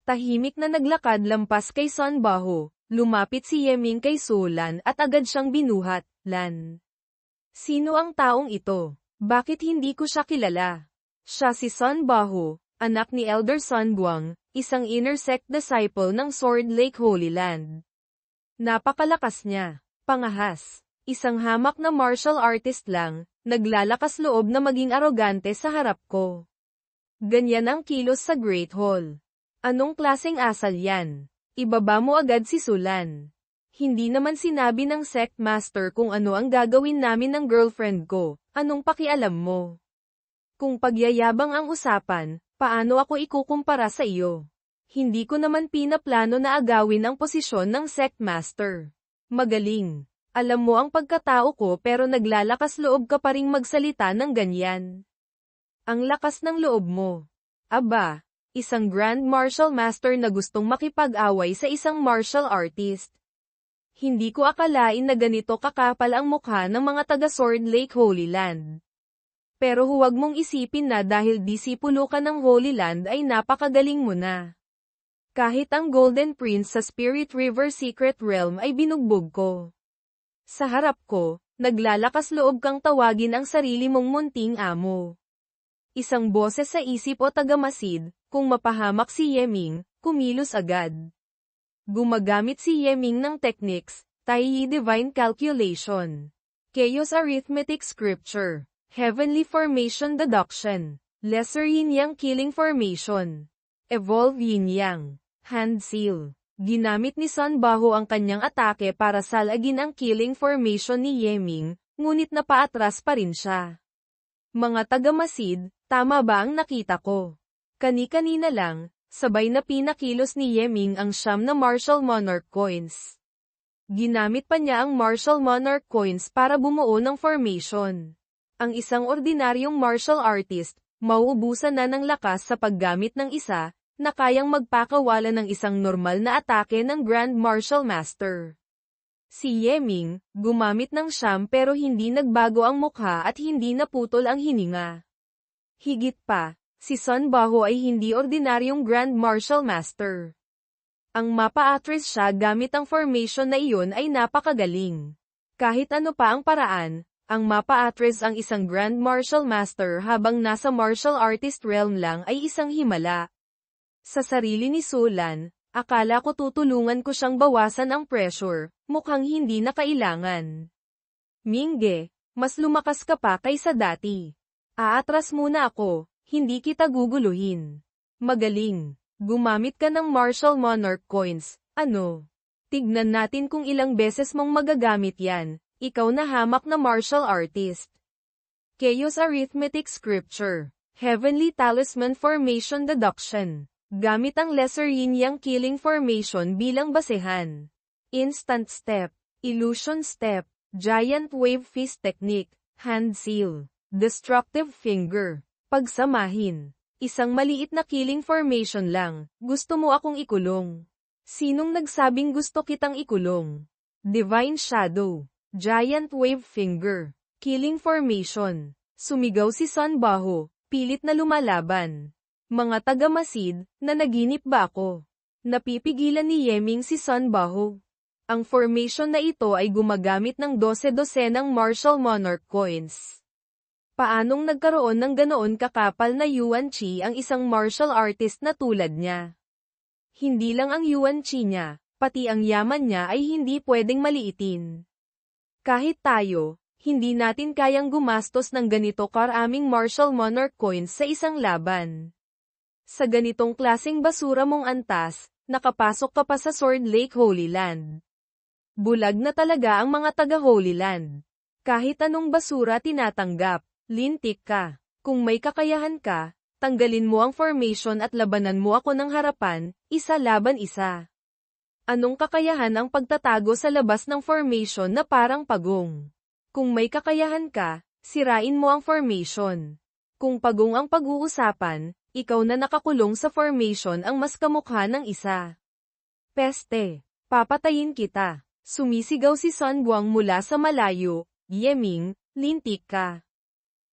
Tahimik na naglakad lampas kay Sun Baho, lumapit si Yeming kay Sulan at agad siyang binuhat. Lan. Sino ang taong ito? Bakit hindi ko siya kilala? Siya si Sun Baho, anak ni Elder Sun Buang, isang inner sect disciple ng Sword Lake Holy Land. Napakalakas niya. Pangahas. Isang hamak na martial artist lang, naglalakas loob na maging arogante sa harap ko. Ganyan ang kilos sa Great Hall. Anong klaseng asal yan? Ibaba mo agad si Sulan. Hindi naman sinabi ng sect master kung ano ang gagawin namin ng girlfriend ko, anong pakialam mo? Kung pagyayabang ang usapan, paano ako ikukumpara sa iyo? Hindi ko naman pinaplano na agawin ang posisyon ng sect master. Magaling. Alam mo ang pagkatao ko pero naglalakas loob ka pa ring magsalita ng ganyan. Ang lakas ng loob mo. Aba. Isang Grand Martial Master na gustong makipag-away sa isang martial artist. Hindi ko akalain na ganito kakapal ang mukha ng mga taga Sword Lake Holy Land. Pero huwag mong isipin na dahil disipulo ka ng Holy Land ay napakagaling mo na. Kahit ang Golden Prince sa Spirit River Secret Realm ay binugbog ko. Sa harap ko, naglalakas loob kang tawagin ang sarili mong munting amo. Isang boses sa isip o tagamasid, kung mapahamak si Yeming, kumilos agad. Gumagamit si Yeming ng techniques, Taiyi Divine Calculation, Chaos Arithmetic Scripture, Heavenly Formation Deduction, Lesser Yin-Yang Killing Formation, Evolve Yin-Yang, Hand Seal. Ginamit ni Sun Baho ang kanyang atake para salagin ang killing formation ni Yeming, ngunit napaatras pa rin siya. Mga tagamasid, tama ba ang nakita ko? Kani-kanina lang, sabay na pinakilos ni Yeming ang siyam na Martial Monarch Coins. Ginamit pa niya ang Martial Monarch Coins para bumuo ng formation. Ang isang ordinaryong martial artist, mauubusan na ng lakas sa paggamit ng isa, na kayang magpakawala ng isang normal na atake ng Grand Martial Master. Si Yeming, gumamit ng siyam pero hindi nagbago ang mukha at hindi naputol ang hininga. Higit pa, si Sun Baho ay hindi ordinaryong Grand Martial Master. Ang mapa-atras siya gamit ang formation na iyon ay napakagaling. Kahit ano pa ang paraan, ang mapa-atras ang isang Grand Martial Master habang nasa martial artist realm lang ay isang himala. Sa sarili ni Sulan, akala ko tutulungan ko siyang bawasan ang pressure, mukhang hindi na kailangan. Mingge, mas lumakas ka pa kaysa dati. Aatras muna ako, hindi kita guguluhin. Magaling. Gumamit ka ng Martial Monarch Coins, ano? Tignan natin kung ilang beses mong magagamit yan, ikaw na hamak na martial artist. Chaos Arithmetic Scripture, Heavenly Talisman Formation Deduction. Gamit ang Lesser Yin-Yang Killing Formation bilang basehan. Instant Step, Illusion Step, Giant Wave Fist Technique, Hand Seal, Destructive Finger. Pagsamahin. Isang maliit na killing formation lang, gusto mo akong ikulong. Sinong nagsabing gusto kitang ikulong? Divine Shadow, Giant Wave Finger, Killing Formation. Sumigaw si Sun Baho, pilit na lumalaban. Mga tagamasid, nanaginip ba ako? Napipigilan ni Yeming si Sun Baho. Ang formation na ito ay gumagamit ng 12-dosenang Martial Monarch Coins. Paanong nagkaroon ng ganoon kakapal na Yuan Chi ang isang martial artist na tulad niya? Hindi lang ang Yuan Chi niya, pati ang yaman niya ay hindi pwedeng maliitin. Kahit tayo, hindi natin kayang gumastos ng ganito karaming Martial Monarch Coins sa isang laban. Sa ganitong klaseng basura mong antas, nakapasok ka pa sa Sword Lake Holy Land. Bulag na talaga ang mga taga Holy Land. Kahit anong basura tinatanggap, lintik ka. Kung may kakayahan ka, tanggalin mo ang formation at labanan mo ako ng harapan, isa laban isa. Anong kakayahan ang pagtatago sa labas ng formation na parang pagong? Kung may kakayahan ka, sirain mo ang formation. Kung pagong ang pag-uusapan, ikaw na nakakulong sa formation ang mas kamukha ng isa. Peste, papatayin kita. Sumisigaw si Sun Buang mula sa malayo, Yeming, lintik ka.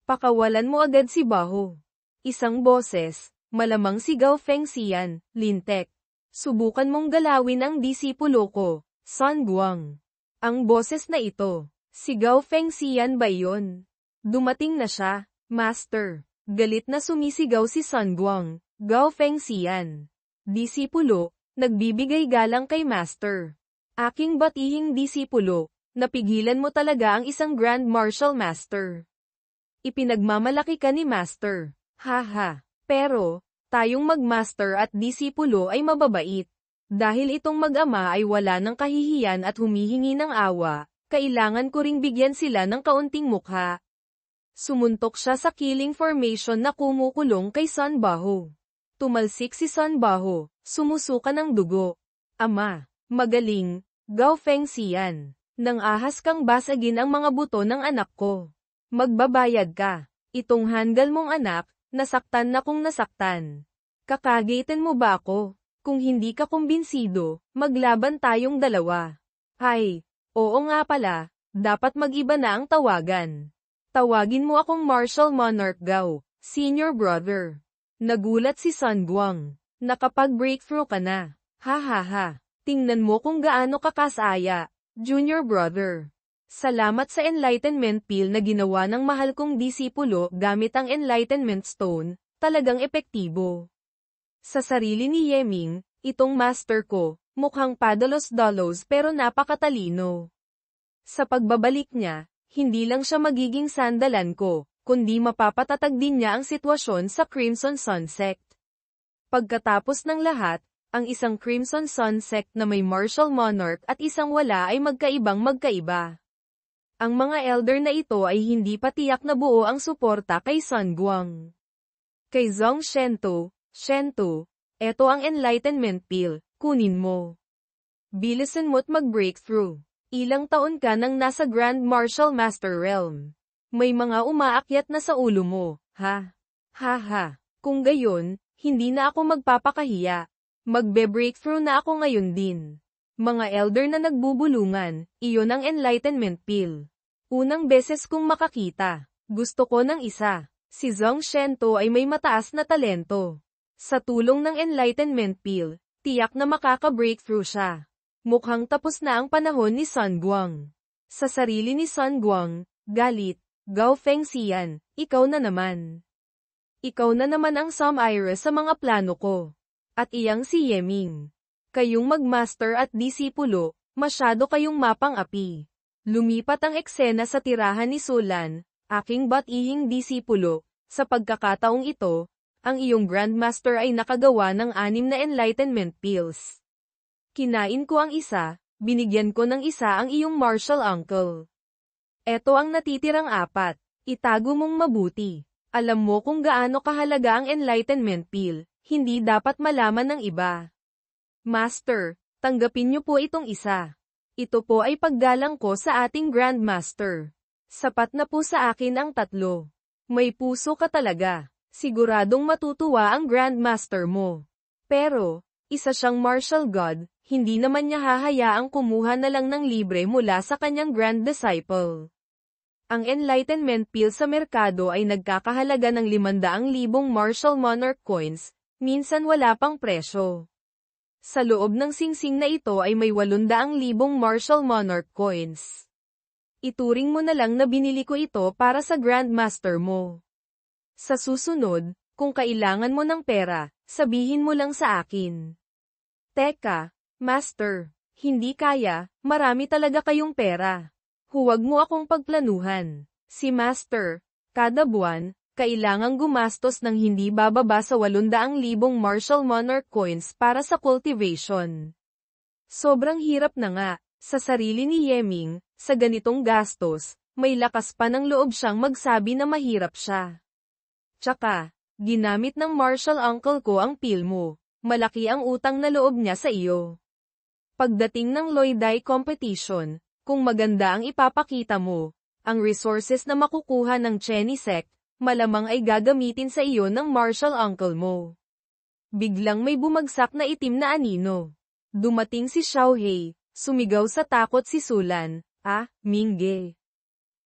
Pakawalan mo agad si Baho. Isang boses, malamang sigaw Feng Xian, lintek. Subukan mong galawin ang disipulo ko, Sun Guang. Ang boses na ito, si Gao Fengxian ba iyon? Dumating na siya, Master. Galit na sumisigaw si Sun Guang, Gao Fengxian. Disipulo, nagbibigay galang kay Master. Aking batihing disipulo, napigilan mo talaga ang isang Grand Martial Master. Ipinagmamalaki ka ni Master. Haha. Pero, tayong magmaster at disipulo ay mababait. Dahil itong mag-ama ay wala ng kahihiyan at humihingi ng awa, kailangan ko ring bigyan sila ng kaunting mukha. Sumuntok siya sa killing formation na kumukulong kay Sun Baho. Tumalsik si Sun Baho, sumusuka ng dugo. Ama, magaling, Gao Fengxian. Nang ahas kang basagin ang mga buto ng anak ko. Magbabayad ka. Itong handgal mong anak, nasaktan na kung nasaktan. Kakagitin mo ba ako? Kung hindi ka kumbinsido, maglaban tayong dalawa. Ay, oo nga pala, dapat mag-iba na ang tawagan. Tawagin mo akong Martial Monarch Gao, Senior Brother. Nagulat si Sun Guang. Nakapag-breakthrough ka na. Ha ha ha. Tingnan mo kung gaano ka kasaya, Junior Brother. Salamat sa Enlightenment Pill na ginawa ng mahal kong disipulo gamit ang Enlightenment Stone, talagang epektibo. Sa sarili ni Yeming, itong master ko, mukhang padalos-dalos pero napakatalino. Sa pagbabalik niya, hindi lang siya magiging sandalan ko, kundi mapapatatag din niya ang sitwasyon sa Crimson Sun Sect. Pagkatapos ng lahat, ang isang Crimson Sun Sect na may Martial Monarch at isang wala ay magkaibang magkaiba. Ang mga elder na ito ay hindi pa tiyak na buo ang suporta kay Sun Guang. Kay Zhong Shento, eto ang Enlightenment Pill, kunin mo. Bilisan mo't mag-breakthrough. Ilang taon ka nang nasa Grand Martial Master Realm. May mga umaakyat na sa ulo mo, ha? Ha ha. Kung gayon, hindi na ako magpapakahiya. Magbe-breakthrough na ako ngayon din. Mga elder na nagbubulungan, iyon ang Enlightenment Pill. Unang beses kong makakita. Gusto ko ng isa. Si Zhong Shento ay may mataas na talento. Sa tulong ng Enlightenment Pill, tiyak na makaka-breakthrough siya. Mukhang tapos na ang panahon ni Sun Guang. Sa sarili ni Sun Guang, galit, Gao Fengxian, ikaw na naman. Ikaw na naman ang Sum-Ira sa mga plano ko. At iyang si Yeming. Kayong magmaster at disipulo, masyado kayong mapang-api. Lumipat ang eksena sa tirahan ni Sulan, aking batihing disipulo. Sa pagkakataong ito, ang iyong Grandmaster ay nakagawa ng 6 na Enlightenment Pills. Kinain ko ang isa, binigyan ko ng isa ang iyong martial uncle. Eto ang natitirang 4, itago mong mabuti. Alam mo kung gaano kahalaga ang Enlightenment Pill, hindi dapat malaman ng iba. Master, tanggapin niyo po itong isa. Ito po ay paggalang ko sa ating Grandmaster. Sapat na po sa akin ang 3. May puso ka talaga. Siguradong matutuwa ang Grandmaster mo. Pero, isa siyang martial god, hindi naman niya hahayaang kumuha na lang ng libre mula sa kanyang Grand Disciple. Ang Enlightenment Pill sa merkado ay nagkakahalaga ng 500,000 Martial Monarch coins, minsan wala pang presyo. Sa loob ng singsing na ito ay may 800,000 Martial Monarch coins. Ituring mo na lang na binili ko ito para sa Grandmaster mo. Sa susunod, kung kailangan mo ng pera, sabihin mo lang sa akin. Teka, Master, hindi kaya, marami talaga kayong pera. Huwag mo akong pagplanuhan. Si Master, kada buwan, kailangang gumastos ng hindi bababa sa 800,000 Martial Monarch coins para sa cultivation. Sobrang hirap na nga, sa sarili ni Yeming, sa ganitong gastos, may lakas pa ng loob siyang magsabi na mahirap siya. Tsaka, ginamit ng martial uncle ko ang pill mo, malaki ang utang na loob niya sa iyo. Pagdating ng Loidai competition, kung maganda ang ipapakita mo, ang resources na makukuha ng Chenny Sect, malamang ay gagamitin sa iyo ng martial uncle mo. Biglang may bumagsak na itim na anino. Dumating si Xiaohei, sumigaw sa takot si Sulan, Mingge.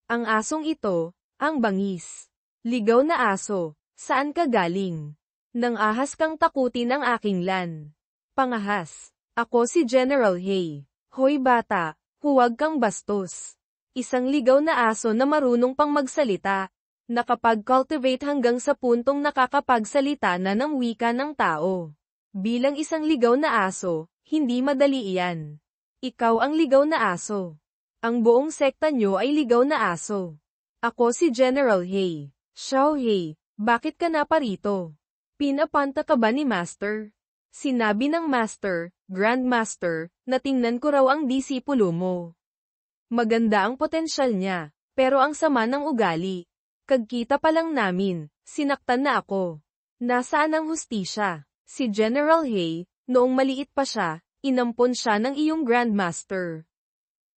Ang asong ito, ang bangis. Ligaw na aso, saan ka galing? Nang ahas kang takutin ang aking lan. Pangahas. Ako si General Hay. Hoy bata, huwag kang bastos. Isang ligaw na aso na marunong pang magsalita. Nakapag-cultivate hanggang sa puntong nakakapagsalita na ng wika ng tao. Bilang isang ligaw na aso, hindi madali iyan. Ikaw ang ligaw na aso. Ang buong sekta nyo ay ligaw na aso. Ako si General Hay. Xiao Hay, bakit ka na parito? Pinapanta ka ba ni Master? Sinabi ng Master, Grandmaster, na tingnan ko raw ang disipulo mo. Maganda ang potensyal niya, pero ang sama ng ugali. Kagkita pa lang namin, sinaktan na ako. Nasaan ang hustisya? Si General Hay, noong maliit pa siya, inampon siya ng iyong Grandmaster.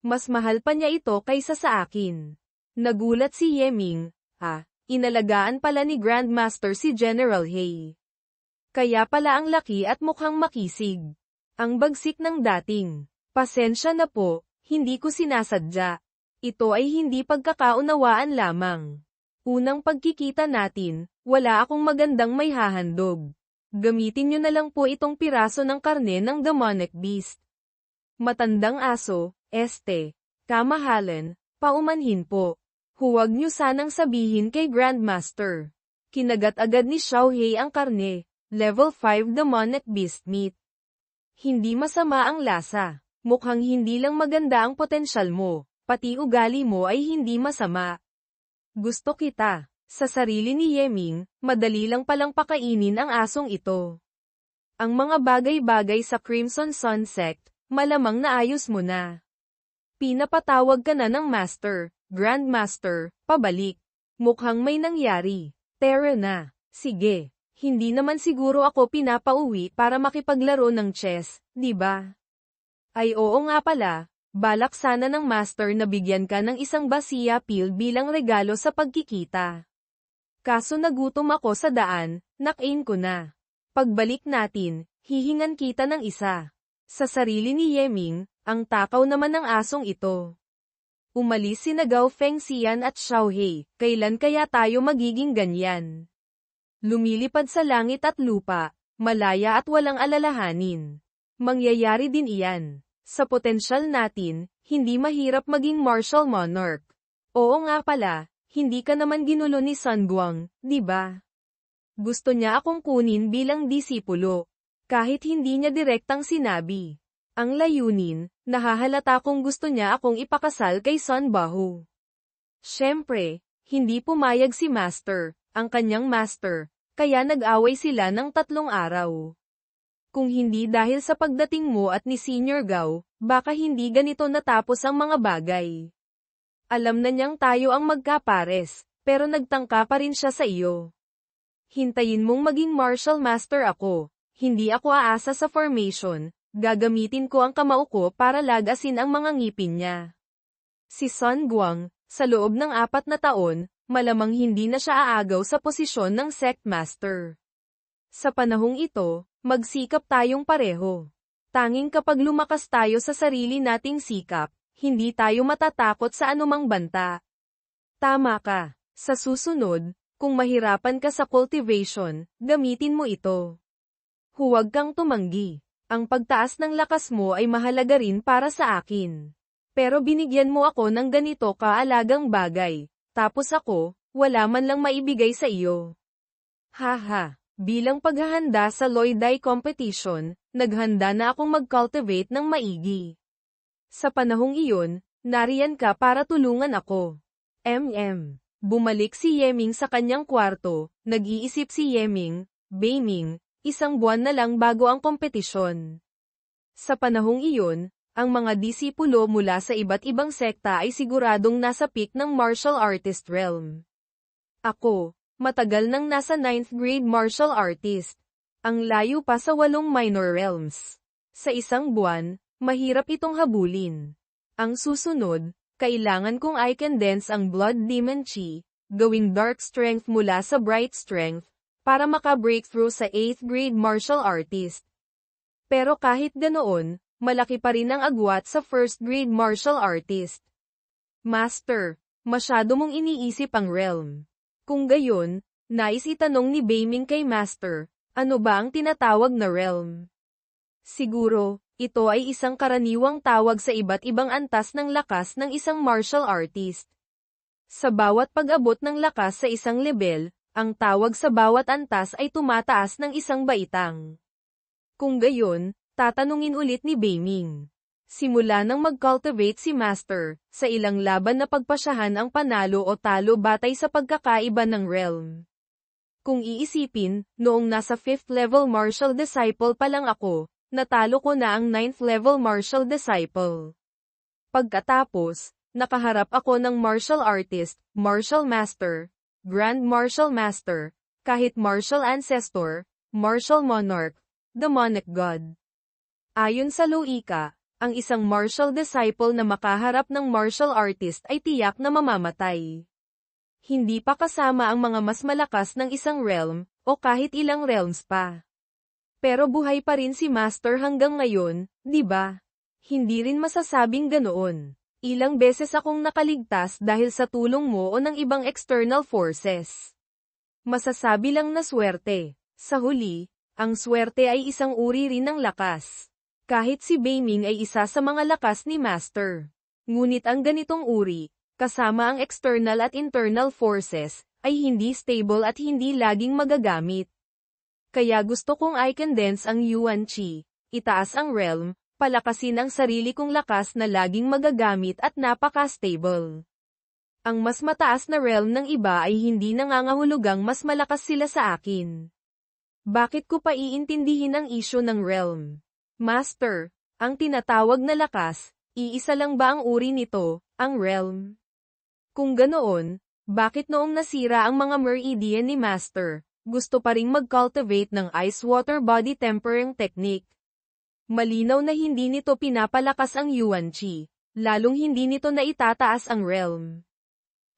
Mas mahal pa niya ito kaysa sa akin. Nagulat si Yeming, inalagaan pala ni Grandmaster si General Hay. Kaya pala ang laki at mukhang makisig. Ang bagsik ng dating. Pasensya na po, hindi ko sinasadya. Ito ay hindi pagkakaunawaan lamang. Unang pagkikita natin, wala akong magandang may hahandog. Gamitin nyo na lang po itong piraso ng karne ng demonic beast. Matandang aso, kamahalan, paumanhin po. Huwag nyo sanang sabihin kay Grandmaster. Kinagat agad ni Xiao Hay ang karne. Level 5 demonic beast meat. Hindi masama ang lasa. Mukhang hindi lang maganda ang potensyal mo, pati ugali mo ay hindi masama. Gusto kita. Sa sarili ni Yeming, madali lang palang pakainin ang asong ito. Ang mga bagay-bagay sa Crimson Sun Sect, malamang naayos mo na. Pinapatawag ka na ng Master, Grandmaster, pabalik. Mukhang may nangyari. Tara na. Sige. Hindi naman siguro ako pinapauwi para makipaglaro ng chess, di ba? Ay oo nga pala, balak sana ng Master na bigyan ka ng isang basiya pill bilang regalo sa pagkikita. Kaso nagutom ako sa daan, nakain ko na. Pagbalik natin, hihingan kita ng isa. Sa sarili ni Yeming, ang takaw naman ng asong ito. Umalis sina Gao Fengxian at Xiao Hay, kailan kaya tayo magiging ganyan? Lumilipad sa langit at lupa, malaya at walang alalahanin. Mangyayari din iyan. Sa potensyal natin, hindi mahirap maging martial monarch. Oo nga pala, hindi ka naman ginulo ni Sun Guang, di ba? Gusto niya akong kunin bilang disipulo. Kahit hindi niya direktang sinabi. Ang layunin, nahahalata kung gusto niya akong ipakasal kay Sun Bahu. Siyempre, hindi pumayag si Master, ang kanyang Master, kaya nag-away sila ng 3 araw. Kung hindi dahil sa pagdating mo at ni Senior Gao, baka hindi ganito natapos ang mga bagay. Alam na niyang tayo ang magkapares, pero nagtangka pa rin siya sa iyo. Hintayin mong maging martial master ako, hindi ako aasa sa formation, gagamitin ko ang kamao ko para lagasin ang mga ngipin niya. Si Sun Guang, sa loob ng 4 na taon, malamang hindi na siya aagaw sa posisyon ng sect master. Sa panahong ito, magsikap tayong pareho. Tanging kapag lumakas tayo sa sarili nating sikap, hindi tayo matatakot sa anumang banta. Tama ka. Sa susunod, kung mahirapan ka sa cultivation, gamitin mo ito. Huwag kang tumanggi. Ang pagtaas ng lakas mo ay mahalaga rin para sa akin. Pero binigyan mo ako ng ganito kaalagang bagay. Tapos ako, wala man lang maibigay sa iyo. Haha, bilang paghahanda sa Loidai competition, naghanda na akong mag-cultivate ng maigi. Sa panahong iyon, nariyan ka para tulungan ako. Bumalik si Yeming sa kanyang kwarto, nag-iisip si Yeming, Beiming, 1 buwan na lang bago ang kompetisyon. Sa panahong iyon, ang mga disipulo mula sa iba't ibang sekta ay siguradong nasa peak ng martial artist realm. Ako, matagal nang nasa 9th grade martial artist. Ang layo pa sa 8 minor realms. Sa 1 buwan, mahirap itong habulin. Ang susunod, kailangan kong i-condense ang Blood Demon Chi, gawing dark strength mula sa bright strength, para maka-breakthrough sa 8th grade martial artist. Pero kahit ganoon, malaki pa rin ang agwat sa 1st grade martial artist. Master, masyado mong iniisip ang realm. Kung gayon, nais itanong ni Beiming kay Master, ano ba ang tinatawag na realm? Siguro, ito ay isang karaniwang tawag sa iba't ibang antas ng lakas ng isang martial artist. Sa bawat pag-abot ng lakas sa isang level, ang tawag sa bawat antas ay tumataas ng isang baitang. Kung gayon, tatanungin ulit ni Beiming. Simula nang mag-cultivate si Master, sa ilang laban na pagpasyahan ang panalo o talo batay sa pagkakaiba ng realm. Kung iisipin, noong nasa 5th level martial disciple pa lang ako, natalo ko na ang 9th level martial disciple. Pagkatapos, nakaharap ako ng martial artist, martial master, grand martial master, kahit martial ancestor, martial monarch, demonic god. Ayon sa Loika, ang isang martial disciple na makaharap ng martial artist ay tiyak na mamamatay. Hindi pa kasama ang mga mas malakas ng isang realm, o kahit ilang realms pa. Pero buhay pa rin si Master hanggang ngayon, di ba? Hindi rin masasabing ganoon. Ilang beses akong nakaligtas dahil sa tulong mo o ng ibang external forces. Masasabi lang na swerte. Sa huli, ang swerte ay isang uri rin ng lakas. Kahit si Beiming ay isa sa mga lakas ni Master. Ngunit ang ganitong uri, kasama ang external at internal forces, ay hindi stable at hindi laging magagamit. Kaya gusto kong i-condense ang Yuan Qi, itaas ang realm, palakasin ang sarili kong lakas na laging magagamit at napaka-stable. Ang mas mataas na realm ng iba ay hindi nangangahulugang mas malakas sila sa akin. Bakit ko pa iintindihin ang isyu ng realm? Master, ang tinatawag na lakas, iisa lang ba ang uri nito, ang realm? Kung ganoon, bakit noong nasira ang mga meridian ni Master, gusto pa ring mag-cultivate ng ice-water body tempering technique? Malinaw na hindi nito pinapalakas ang Yuan Qi, lalong hindi nito na itataas ang realm.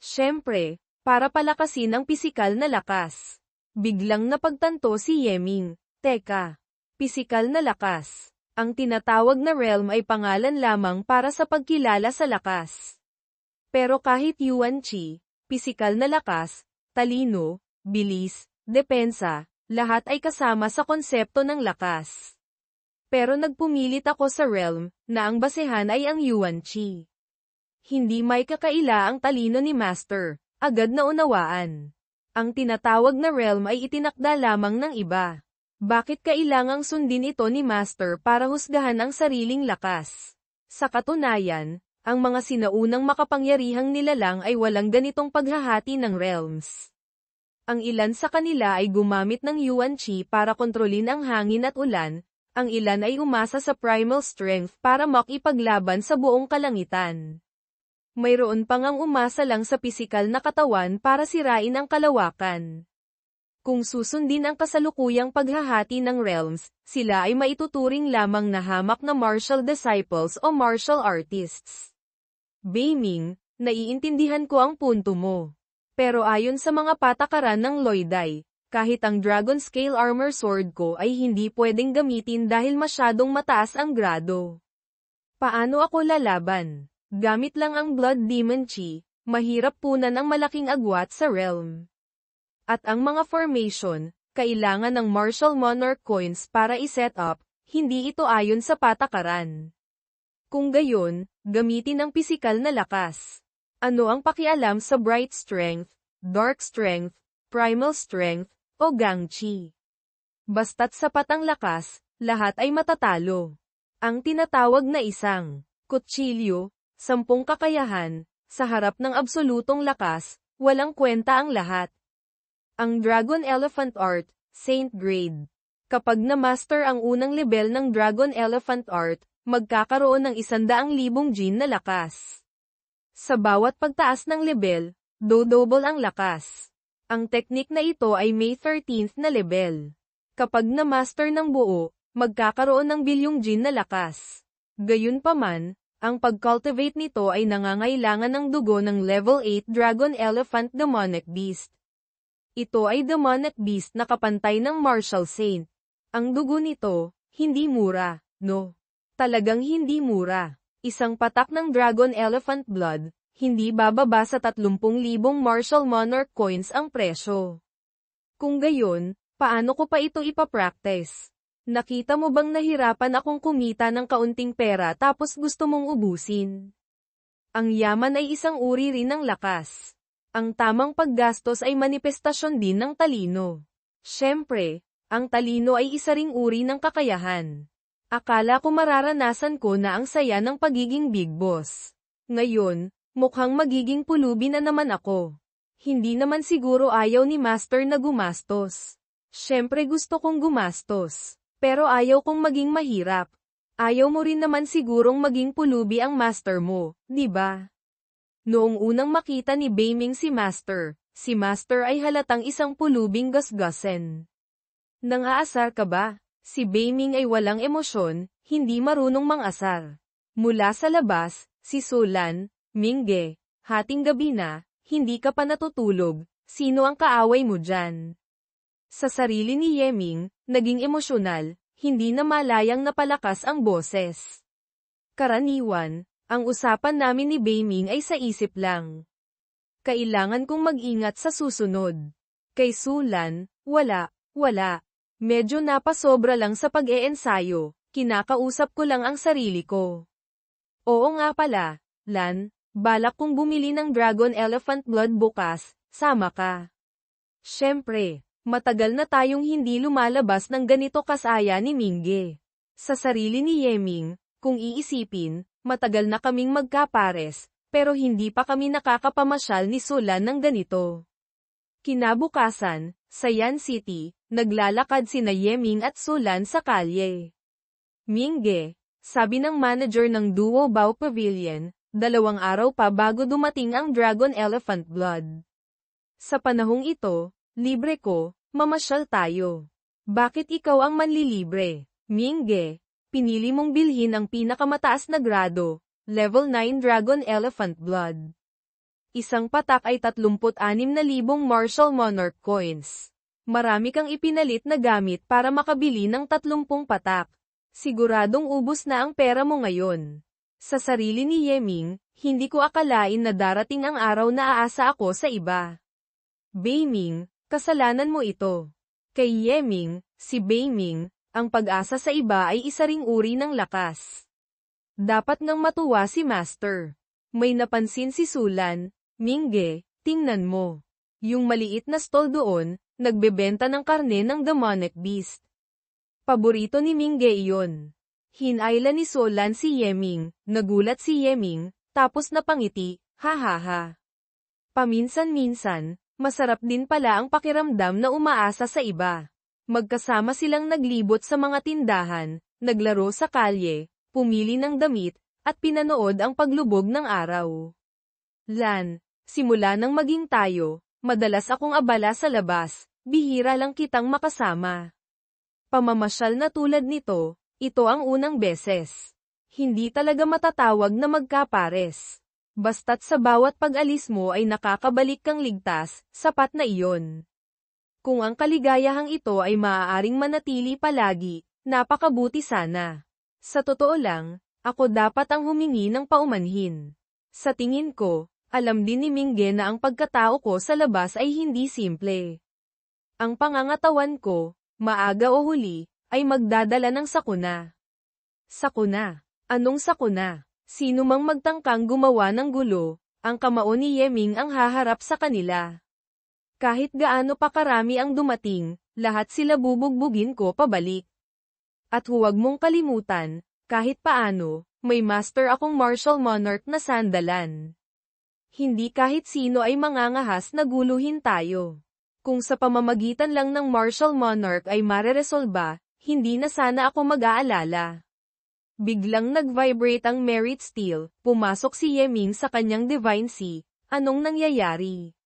Siyempre, para palakasin ang pisikal na lakas. Biglang napagtanto si Yeming, teka, pisikal na lakas. Ang tinatawag na realm ay pangalan lamang para sa pagkilala sa lakas. Pero kahit Yuan Qi, pisikal na lakas, talino, bilis, depensa, lahat ay kasama sa konsepto ng lakas. Pero nagpumilit ako sa realm, na ang basehan ay ang Yuan Qi. Hindi may kakaila ang talino ni Master, agad na unawaan. Ang tinatawag na realm ay itinakda lamang ng iba. Bakit kailangang sundin ito ni Master para husgahan ang sariling lakas? Sa katunayan, ang mga sinaunang makapangyarihang nilalang ay walang ganitong paghahati ng realms. Ang ilan sa kanila ay gumamit ng Yuan Qi para kontrolin ang hangin at ulan, ang ilan ay umasa sa primal strength para makipaglaban sa buong kalangitan. Mayroon pang ang umasa lang sa pisikal na katawan para sirain ang kalawakan. Kung susundin ang kasalukuyang paghahati ng realms, sila ay maituturing lamang na hamak na martial disciples o martial artists. Beiming, naiintindihan ko ang punto mo. Pero ayon sa mga patakaran ng Loidai, kahit ang Dragon Scale Armor Sword ko ay hindi pwedeng gamitin dahil masyadong mataas ang grado. Paano ako lalaban? Gamit lang ang Blood Demon Qi, mahirap punan ang malaking agwat sa realm. At ang mga formation, kailangan ng Martial Monarch coins para i-set up, hindi ito ayon sa patakaran. Kung gayon, gamitin ang pisikal na lakas. Ano ang pakialam sa Bright Strength, Dark Strength, Primal Strength, o Gang Qi? Basta't sapat ang lakas, lahat ay matatalo. Ang tinatawag na isang kutsilyo, 10 kakayahan, sa harap ng absolutong lakas, walang kwenta ang lahat. Ang Dragon Elephant Art, Saint Grade. Kapag na-master ang unang level ng Dragon Elephant Art, magkakaroon ng 100,000 Jin na lakas. Sa bawat pagtaas ng level, double ang lakas. Ang teknik na ito ay may 13th na level. Kapag na-master ng buo, magkakaroon ng bilyong Jin na lakas. Gayunpaman, ang pag-cultivate nito ay nangangailangan ng dugo ng level 8 Dragon Elephant Demonic Beast. Ito ay demonic beast na kapantay ng martial saint. Ang dugo nito, hindi mura, no? Talagang hindi mura. Isang patak ng Dragon Elephant Blood, hindi bababa sa 30,000 martial monarch coins ang presyo. Kung gayon, paano ko pa ito ipapractice? Nakita mo bang nahirapan akong kumita ng kaunting pera tapos gusto mong ubusin? Ang yaman ay isang uri rin ng lakas. Ang tamang paggastos ay manifestasyon din ng talino. Siyempre, ang talino ay isa ring uri ng kakayahan. Akala ko mararanasan ko na ang saya ng pagiging big boss. Ngayon, mukhang magiging pulubi na naman ako. Hindi naman siguro ayaw ni Master na gumastos. Siyempre gusto kong gumastos. Pero ayaw kong maging mahirap. Ayaw mo rin naman sigurong maging pulubi ang Master mo, di ba? Noong unang makita ni Beiming si Master ay halatang isang pulubing gasgasen. Nang-aasar ka ba? Si Beiming ay walang emosyon, hindi marunong mang-asar. Mula sa labas, si Solan, Mingge, hating gabi na, hindi ka pa natutulog, sino ang kaaway mo dyan? Sa sarili ni Yeming, naging emosyonal, hindi na malayang napalakas ang boses. Karaniwan, ang usapan namin ni Beiming ay sa isip lang. Kailangan kong mag-ingat sa susunod. Kay Sulan, wala. Medyo napasobra lang sa pag-eensayo, kinakausap ko lang ang sarili ko. Oo nga pala, Lan, balak kong bumili ng Dragon Elephant Blood bukas, sama ka. Siyempre. Matagal na tayong hindi lumalabas ng ganito kasaya ni Mingge. Sa sarili ni Yeming, kung iisipin, matagal na kaming magkapares, pero hindi pa kami nakakapamasyal ni Solan ng ganito. Kinabukasan, sa Yan City, naglalakad sina Yeming at Solan sa kalye. Mingge, sabi ng manager ng Duo Bao Pavilion, 2 araw pa bago dumating ang Dragon Elephant Blood. Sa panahong ito, libre ko, mamasyal tayo. Bakit ikaw ang manlilibre? Mingge, pinili mong bilhin ang pinakamataas na grado, level 9 Dragon Elephant Blood. Isang patak ay 36,000 Martial Monarch coins. Marami kang ipinalit na gamit para makabili ng 30 patak. Siguradong ubos na ang pera mo ngayon. Sa sarili ni Yeming, hindi ko akalain na darating ang araw na aasa ako sa iba. Beiming, kasalanan mo ito. Kay Yeming, si Beiming, ang pag-asa sa iba ay isa ring uri ng lakas. Dapat ngang matuwa si Master. May napansin si Sulan, Mingge, tingnan mo. Yung maliit na stall doon, nagbebenta ng karne ng demonic beast. Paborito ni Mingge iyon. Hinayla ni Solan si Yeming, nagulat si Yeming, tapos napangiti, hahaha. Paminsan-minsan, masarap din pala ang pakiramdam na umaasa sa iba. Magkasama silang naglibot sa mga tindahan, naglaro sa kalye, pumili ng damit, at pinanood ang paglubog ng araw. Lan, simula nang maging tayo, madalas akong abala sa labas, bihira lang kitang makasama. Pamamasyal na tulad nito, ito ang unang beses. Hindi talaga matatawag na magkapares. Basta't sa bawat pag-alis mo ay nakakabalik kang ligtas, sapat na iyon. Kung ang kaligayahang ito ay maaaring manatili palagi, napakabuti sana. Sa totoo lang, ako dapat ang humingi ng paumanhin. Sa tingin ko, alam din ni Mingge na ang pagkatao ko sa labas ay hindi simple. Ang pangangatawan ko, maaga o huli, ay magdadala ng sakuna. Sakuna? Anong sakuna? Sino mang magtangkang gumawa ng gulo, ang kamao ni Yeming ang haharap sa kanila. Kahit gaano pa karami ang dumating, lahat sila bubugbugin ko pabalik. At huwag mong kalimutan, kahit paano, may master akong Martial Monarch na sandalan. Hindi kahit sino ay mangangahas na guluhin tayo. Kung sa pamamagitan lang ng Martial Monarch ay mareresolba, hindi na sana ako mag-aalala. Biglang nag-vibrate ang Merit Steel, pumasok si Yeming sa kanyang Divine Sea, anong nangyayari?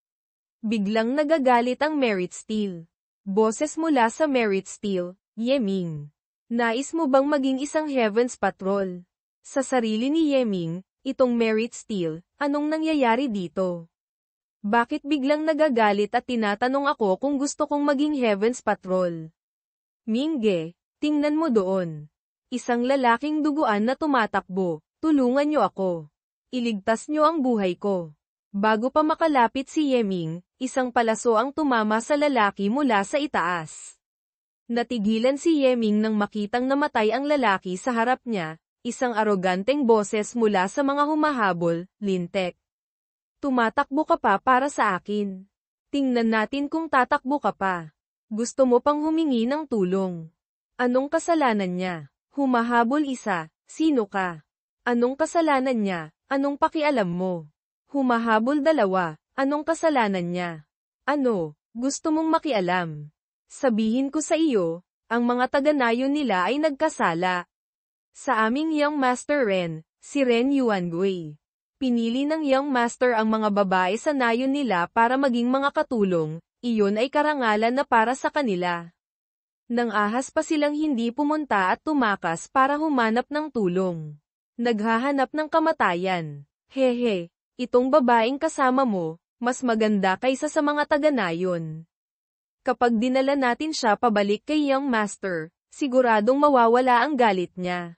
Biglang nagagalit ang Merit Steel. Boses mula sa Merit Steel, Yeming. Nais mo bang maging isang Heaven's Patrol? Sa sarili ni Yeming, itong Merit Steel, anong nangyayari dito? Bakit biglang nagagalit at tinatanong ako kung gusto kong maging Heaven's Patrol? Mingge, tingnan mo doon. Isang lalaking duguan na tumatakbo, tulungan niyo ako. Iligtas niyo ang buhay ko. Bago pa makalapit si Yeming, isang palaso ang tumama sa lalaki mula sa itaas. Natigilan si Yeming nang makitang namatay ang lalaki sa harap niya, isang aroganteng boses mula sa mga humahabol, lintek. Tumatakbo ka pa para sa akin. Tingnan natin kung tatakbo ka pa. Gusto mo pang humingi ng tulong. Anong kasalanan niya? Humahabol isa, sino ka? Anong kasalanan niya? Anong pakialam mo? Humahabol dalawa, anong kasalanan niya? Ano, gusto mong makialam? Sabihin ko sa iyo, ang mga taga-nayon nila ay nagkasala. Sa aming Young Master Ren, si Ren Yuangui. Pinili ng Young Master ang mga babae sa nayon nila para maging mga katulong, iyon ay karangalan na para sa kanila. Nang ahas pa silang hindi pumunta at tumakas para humanap ng tulong. Naghahanap ng kamatayan. Hehe, itong babaeng kasama mo, mas maganda kaysa sa mga taga-nayon. Kapag dinala natin siya pabalik kay Young Master, siguradong mawawala ang galit niya.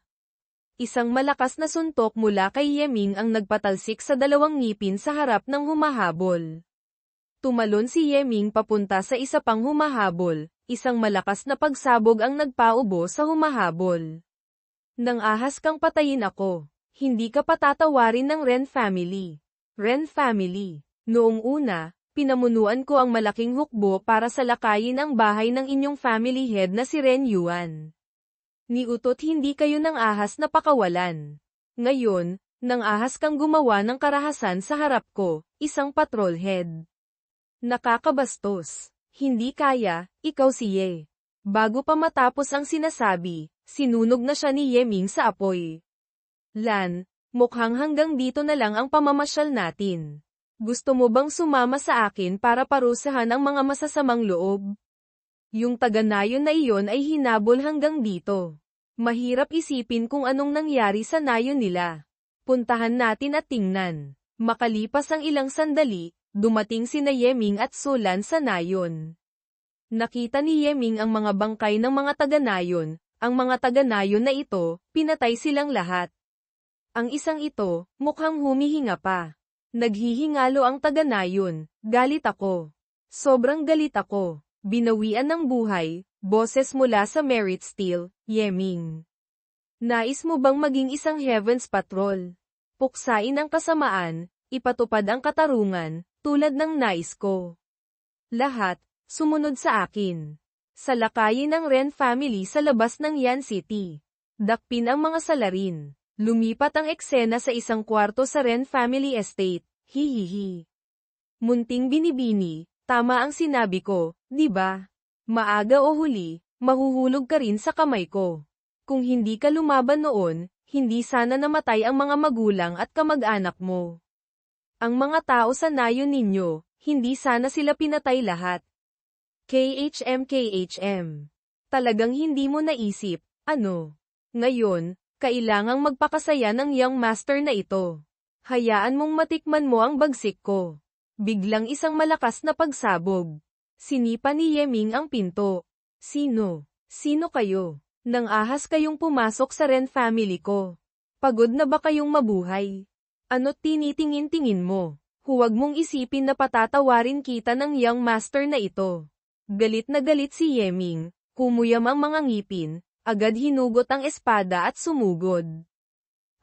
Isang malakas na suntok mula kay Yeming ang nagpatalsik sa dalawang ngipin sa harap ng humahabol. Tumalon si Yeming papunta sa isa pang humahabol, isang malakas na pagsabog ang nagpaubo sa humahabol. Nang ahas kang patayin ako, hindi ka patatawarin ng Ren family. Ren family. Noong una, pinamunuan ko ang malaking hukbo para salakayin ang bahay ng inyong family head na si Ren Yuan. Niutot hindi kayo ng ahas na pakawalan. Ngayon, nang ahas kang gumawa ng karahasan sa harap ko, isang patrol head. Nakakabastos. Hindi kaya, ikaw si Ye. Bago pa matapos ang sinasabi, sinunog na siya ni Yeming sa apoy. Lan, mukhang hanggang dito na lang ang pamamasyal natin. Gusto mo bang sumama sa akin para parusahan ang mga masasamang loob? Yung taga-nayon na iyon ay hinabol hanggang dito. Mahirap isipin kung anong nangyari sa nayon nila. Puntahan natin at tingnan. Makalipas ang ilang sandali, dumating sina Yeming at Sulan sa nayon. Nakita ni Yeming ang mga bangkay ng mga taga-nayon. Ang mga taga-nayon na ito, pinatay silang lahat. Ang isang ito, mukhang humihinga pa. Naghihingalo ang taga-nayon, galit ako. Sobrang galit ako. Binawian ng buhay, boses mula sa Merit Steel, Yeming. Nais mo bang maging isang Heaven's Patrol? Puksain ang kasamaan, ipatupad ang katarungan, tulad ng nais ko. Lahat, sumunod sa akin. Salakayin ang Ren family sa labas ng Yan City. Dakpin ang mga salarin. Lumipat ang eksena sa isang kwarto sa Ren family estate, hihihi. Munting binibini, tama ang sinabi ko, di ba? Maaga o huli, mahuhulog ka rin sa kamay ko. Kung hindi ka lumaban noon, hindi sana namatay ang mga magulang at kamag-anak mo. Ang mga tao sa nayon ninyo, hindi sana sila pinatay lahat. KHM. Talagang hindi mo naisip, ano? Ngayon, kailangang magpakasaya ng Young Master na ito. Hayaan mong matikman mo ang bagsik ko. Biglang isang malakas na pagsabog. Sinipa ni Yeming ang pinto. Sino? Sino kayo? Nang ahas kayong pumasok sa Ren family ko. Pagod na ba kayong mabuhay? Ano't tinitingin-tingin mo? Huwag mong isipin na patatawarin kita ng Young Master na ito. Galit na galit si Yeming, kumuyam ang mga ngipin, agad hinugot ang espada at sumugod.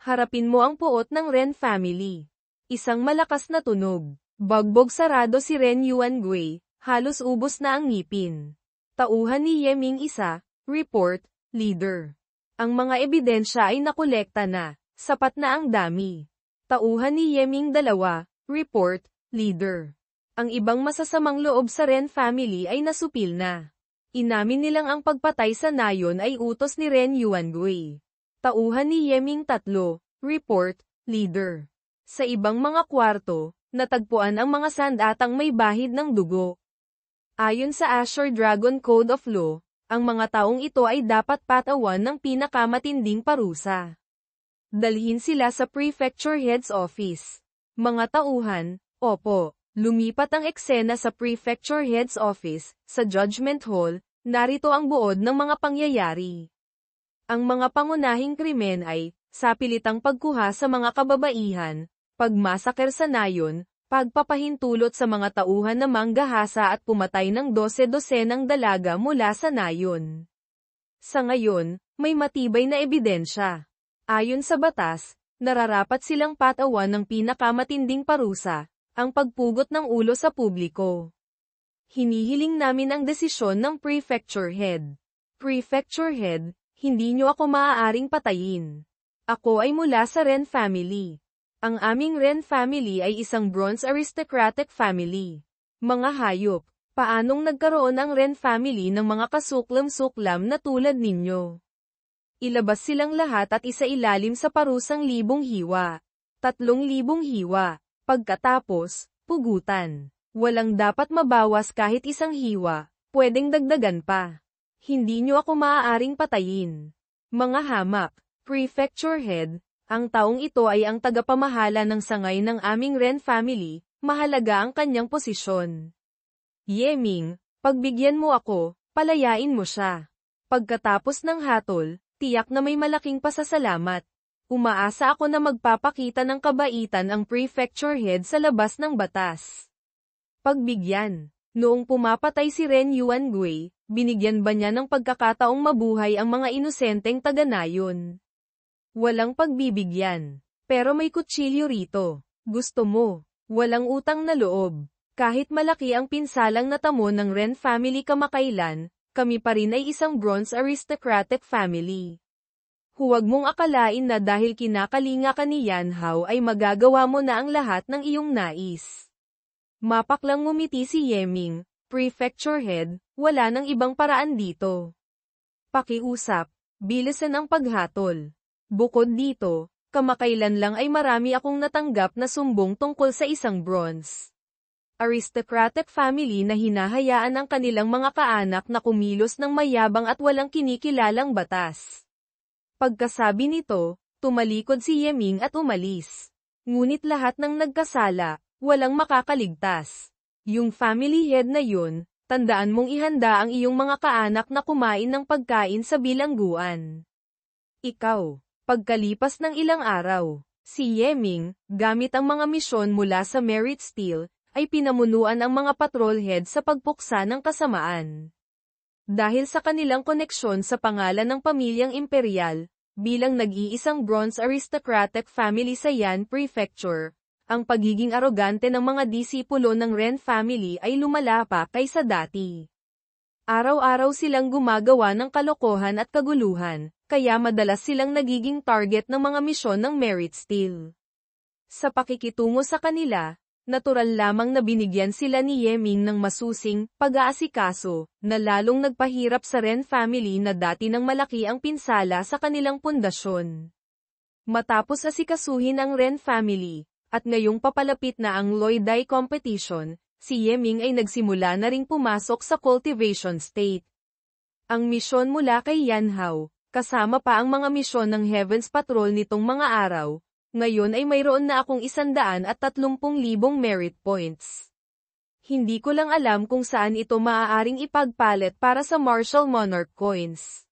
Harapin mo ang puot ng Ren family. Isang malakas na tunog. Bagbog sarado si Ren Yuangui, halos ubos na ang ngipin. Tauhan ni Yeming isa, report, leader. Ang mga ebidensya ay nakolekta na, sapat na ang dami. Tauhan ni Yeming dalawa, report, leader. Ang ibang masasamang loob sa Ren family ay nasupil na. Inamin nilang ang pagpatay sa nayon ay utos ni Ren Yuangui. Tauhan ni Yeming tatlo, report, leader. Sa ibang mga kwarto, natagpuan ang mga sandatang may bahid ng dugo. Ayon sa Azure Dragon Code of Law, ang mga taong ito ay dapat patawan ng pinakamatinding parusa. Dalhin sila sa Prefecture Head's Office. Mga tauhan, opo. Lumipat ang eksena sa Prefecture Head's Office, sa Judgment Hall, narito ang buod ng mga pangyayari. Ang mga pangunahing krimen ay, sapilitang pagkuha sa mga kababaihan, pagmasaker sa nayon, Pagpapahintulot sa mga tauhan na manggahasa at pumatay ng 12-dosenang dalaga mula sa nayon. Sa ngayon, may matibay na ebidensya. Ayon sa batas, nararapat silang patawan ng pinakamatinding parusa, ang pagpugot ng ulo sa publiko. Hinihiling namin ang desisyon ng Prefecture Head. Prefecture Head, hindi niyo ako maaaring patayin. Ako ay mula sa Ren family. Ang aming Ren family ay isang bronze aristocratic family. Mga hayop, paanong nagkaroon ang Ren family ng mga kasuklam-suklam na tulad ninyo? Ilabas silang lahat at isailalim sa parusang 1,000 hiwa. 3,000 hiwa. Pagkatapos, pugutan. Walang dapat mabawas kahit isang hiwa, pwedeng dagdagan pa. Hindi nyo ako maaaring patayin. Mga hamak, Prefecture Head, ang taong ito ay ang tagapamahala ng sangay ng aming Ren family, mahalaga ang kanyang posisyon. Yeming, pagbigyan mo ako, palayain mo siya. Pagkatapos ng hatol, tiyak na may malaking pasasalamat. Umaasa ako na magpapakita ng kabaitan ang Prefecture Head sa labas ng batas. Pagbigyan. Noong pumapatay si Ren Yuangui, binigyan ba niya ng pagkakataong mabuhay ang mga inosenteng taga-nayon? Walang pagbibigyan. Pero may kutsilyo rito. Gusto mo. Walang utang na loob. Kahit malaki ang pinsalang natamo ng Ren family kamakailan, kami pa rin ay isang bronze aristocratic family. Huwag mong akalain na dahil kinakalinga ka ni Yan Hao ay magagawa mo na ang lahat ng iyong nais. Mapaklang ngumiti si Yeming, Prefecture Head, wala nang ibang paraan dito. Pakiusap, bilisan ang paghatol. Bukod dito, kamakailan lang ay marami akong natanggap na sumbong tungkol sa isang bronze aristocratic family na hinahayaan ang kanilang mga kaanak na kumilos ng mayabang at walang kinikilalang batas. Pagkasabi nito, tumalikod si Yeming at umalis. Ngunit lahat ng nagkasala, walang makakaligtas. Yung family head na yun, tandaan mong ihanda ang iyong mga kaanak na kumain ng pagkain sa bilangguan. Ikaw. Pagkalipas ng ilang araw, si Yeming, gamit ang mga misyon mula sa Merit Steel, ay pinamunuan ang mga patrol head sa pagpuksa ng kasamaan. Dahil sa kanilang koneksyon sa pangalan ng pamilyang imperial, bilang nag-iisang bronze aristocratic family sa Yan Prefecture, ang pagiging arogante ng mga disipulo ng Ren family ay lumala pa kaysa dati. Araw-araw silang gumagawa ng kalokohan at kaguluhan, kaya madalas silang nagiging target ng mga misyon ng Merit Steel. Sa pakikitungo sa kanila, natural lamang na binigyan sila ni Yeming ng masusing pag-aasikaso, na lalong nagpahirap sa Ren family na dati nang malaki ang pinsala sa kanilang pundasyon. Matapos asikasuhin ang Ren family, at ngayong papalapit na ang Loi Dai competition, si Yeming ay nagsimula na ring pumasok sa cultivation state. Ang misyon mula kay Yan Hao, kasama pa ang mga misyon ng Heavens Patrol nitong mga araw, ngayon ay mayroon na akong 130,000 merit points. Hindi ko lang alam kung saan ito maaaring ipagpalit para sa Martial Monarch coins.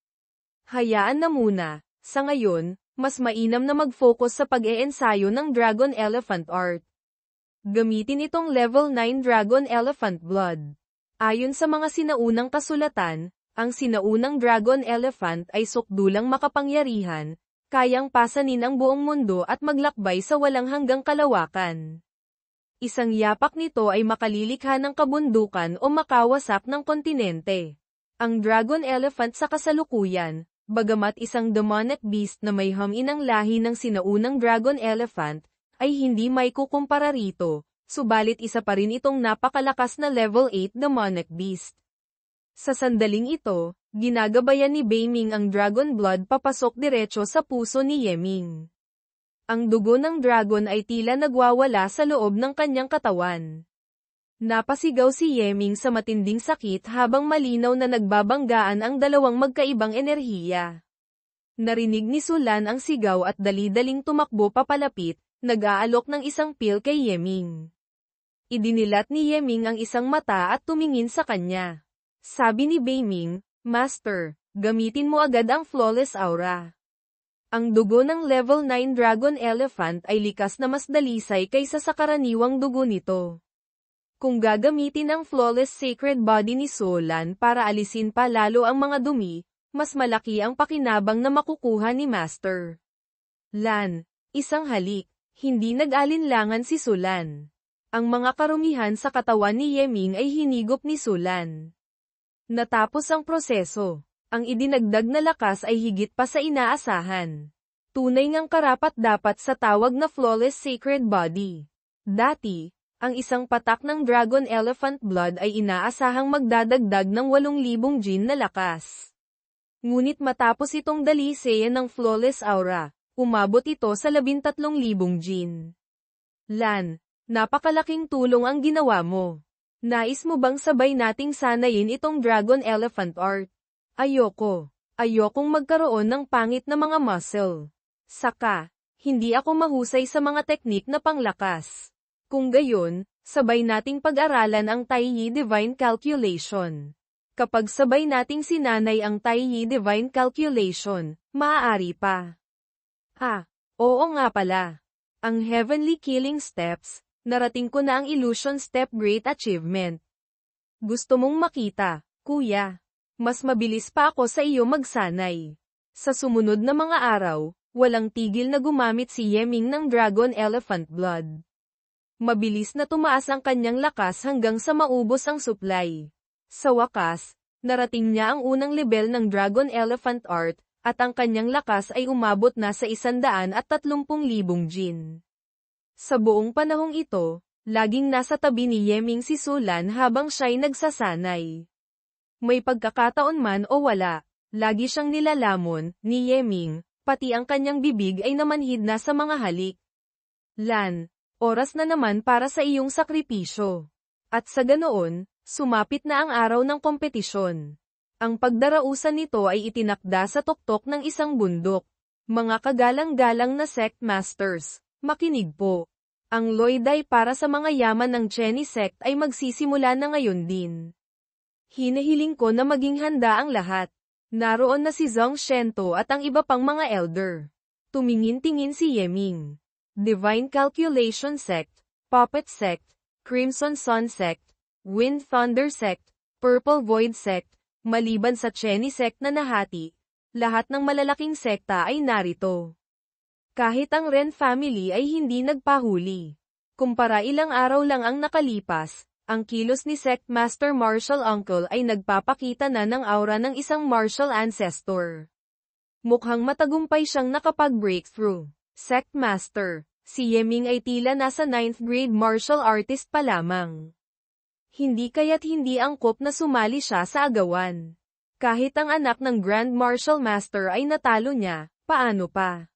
Hayaan na muna, sa ngayon, mas mainam na mag-focus sa pag-eensayo ng Dragon Elephant Art. Gamitin itong level 9 Dragon Elephant Blood. Ayon sa mga sinaunang kasulatan, ang sinaunang Dragon Elephant ay sukdulang makapangyarihan, kayang pasanin ang buong mundo at maglakbay sa walang hanggang kalawakan. Isang yapak nito ay makalilikha ng kabundukan o makawasak ng kontinente. Ang Dragon Elephant sa kasalukuyan, bagamat isang demonic beast na may haminang lahi ng sinaunang Dragon Elephant, ay hindi may kukumpara rito, subalit isa pa rin itong napakalakas na level 8 demonic beast. Sa sandaling ito, ginagabayan ni Beiming ang Dragon Blood papasok diretso sa puso ni Yeming. Ang dugo ng dragon ay tila nagwawala sa loob ng kanyang katawan. Napasigaw si Yeming sa matinding sakit habang malinaw na nagbabanggaan ang dalawang magkaibang enerhiya. Narinig ni Sulan ang sigaw at dali-daling tumakbo papalapit, nag-aalok ng isang pil kay Yeming. Idinilat ni Yeming ang isang mata at tumingin sa kanya. Sabi ni Beiming, "Master, gamitin mo agad ang Flawless Aura." Ang dugo ng level 9 Dragon Elephant ay likas na mas dalisay kaysa sa karaniwang dugo nito. Kung gagamitin ang flawless sacred body ni Solan para alisin pa lalo ang mga dumi, mas malaki ang pakinabang na makukuha ni Master Lan. Isang halik, hindi nag-alinlangan si Solan. Ang mga karumihan sa katawan ni Yeming ay hinigop ni Solan. Natapos ang proseso. Ang idinagdag na lakas ay higit pa sa inaasahan. Tunay ngang karapat-dapat sa tawag na flawless sacred body. Dati, ang isang patak ng Dragon Elephant Blood ay inaasahang magdadagdag ng 8,000 Jin na lakas. Ngunit matapos itong daliseyan ng flawless aura, umabot ito sa 13,000 Jin. Lan, napakalaking tulong ang ginawa mo. Nais mo bang sabay nating sanayin itong Dragon Elephant Art? Ayoko. Ayokong magkaroon ng pangit na mga muscle. Saka, hindi ako mahusay sa mga teknik na panglakas. Kung gayon, sabay nating pag-aralan ang Tai Yi Divine Calculation. Kapag sabay nating sinanay ang Tai Yi Divine Calculation, maaari pa. Oo nga pala. Ang Heavenly Killing Steps, narating ko na ang Illusion Step Great Achievement. Gusto mong makita, kuya? Mas mabilis pa ako sa iyo magsanay. Sa sumunod na mga araw, walang tigil na gumamit si Yeming ng Dragon Elephant Blood. Mabilis na tumaas ang kanyang lakas hanggang sa maubos ang supply. Sa wakas, narating niya ang unang level ng Dragon Elephant Art, at ang kanyang lakas ay umabot na sa 130,000 Jin. Sa buong panahong ito, laging nasa tabi ni Yeming si Solan habang siya'y nagsasanay. May pagkakataon man o wala, lagi siyang nilalamon, ni Yeming, pati ang kanyang bibig ay namanhid na sa mga halik. Lan, oras na naman para sa iyong sakripisyo. At sa ganoon, sumapit na ang araw ng kompetisyon. Ang pagdarausan nito ay itinakda sa tuktok ng isang bundok. Mga kagalang-galang na sect masters, makinig po. Ang loyday para sa mga yaman ng Chenny sect ay magsisimula na ngayon din. Hinahiling ko na maging handa ang lahat. Naroon na si Zhang Shento at ang iba pang mga elder. Tumingin-tingin si Yeming. Divine Calculation Sect, Puppet Sect, Crimson Sun Sect, Wind Thunder Sect, Purple Void Sect, maliban sa Chenny Sect na nahati, lahat ng malalaking sekta ay narito. Kahit ang Ren family ay hindi nagpahuli. Kumpara ilang araw lang ang nakalipas, ang kilos ni Sect Master Martial Uncle ay nagpapakita na ng aura ng isang martial ancestor. Mukhang matagumpay siyang nakapag-breakthrough. Sect Master, si Yeming ay tila nasa 9th grade martial artist pa lamang. Hindi kaya't hindi angkop na sumali siya sa agawan. Kahit ang anak ng Grand Martial Master ay natalo niya, paano pa?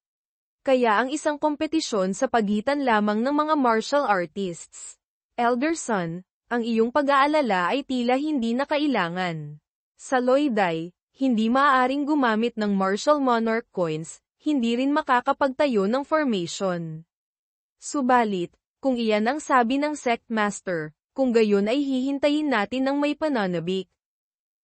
Kaya ang isang kompetisyon sa pagitan lamang ng mga martial artists. Elder Son, ang iyong pag-aalala ay tila hindi na kailangan. Sa Loyday, hindi maaaring gumamit ng Martial Monarch coins, hindi rin makakapagtayo ng formation. Subalit, kung iyan ang sabi ng Sect Master, kung gayon ay hihintayin natin ng may pananabik.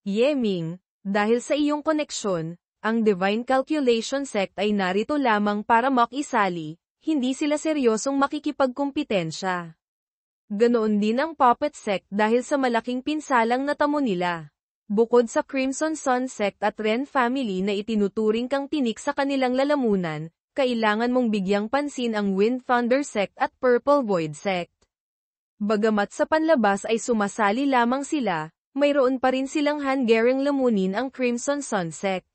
Yeming, dahil sa iyong koneksyon, ang Divine Calculation Sect ay narito lamang para makisali, hindi sila seryosong makikipagkumpitensya. Ganoon din ang Puppet Sect dahil sa malaking pinsalang natamo nila. Bukod sa Crimson Sun Sect at Ren family na itinuturing kang tinik sa kanilang lalamunan, kailangan mong bigyang pansin ang Wind Thunder Sect at Purple Void Sect. Bagamat sa panlabas ay sumasali lamang sila, mayroon pa rin silang hanggarang lamunin ang Crimson Sun Sect.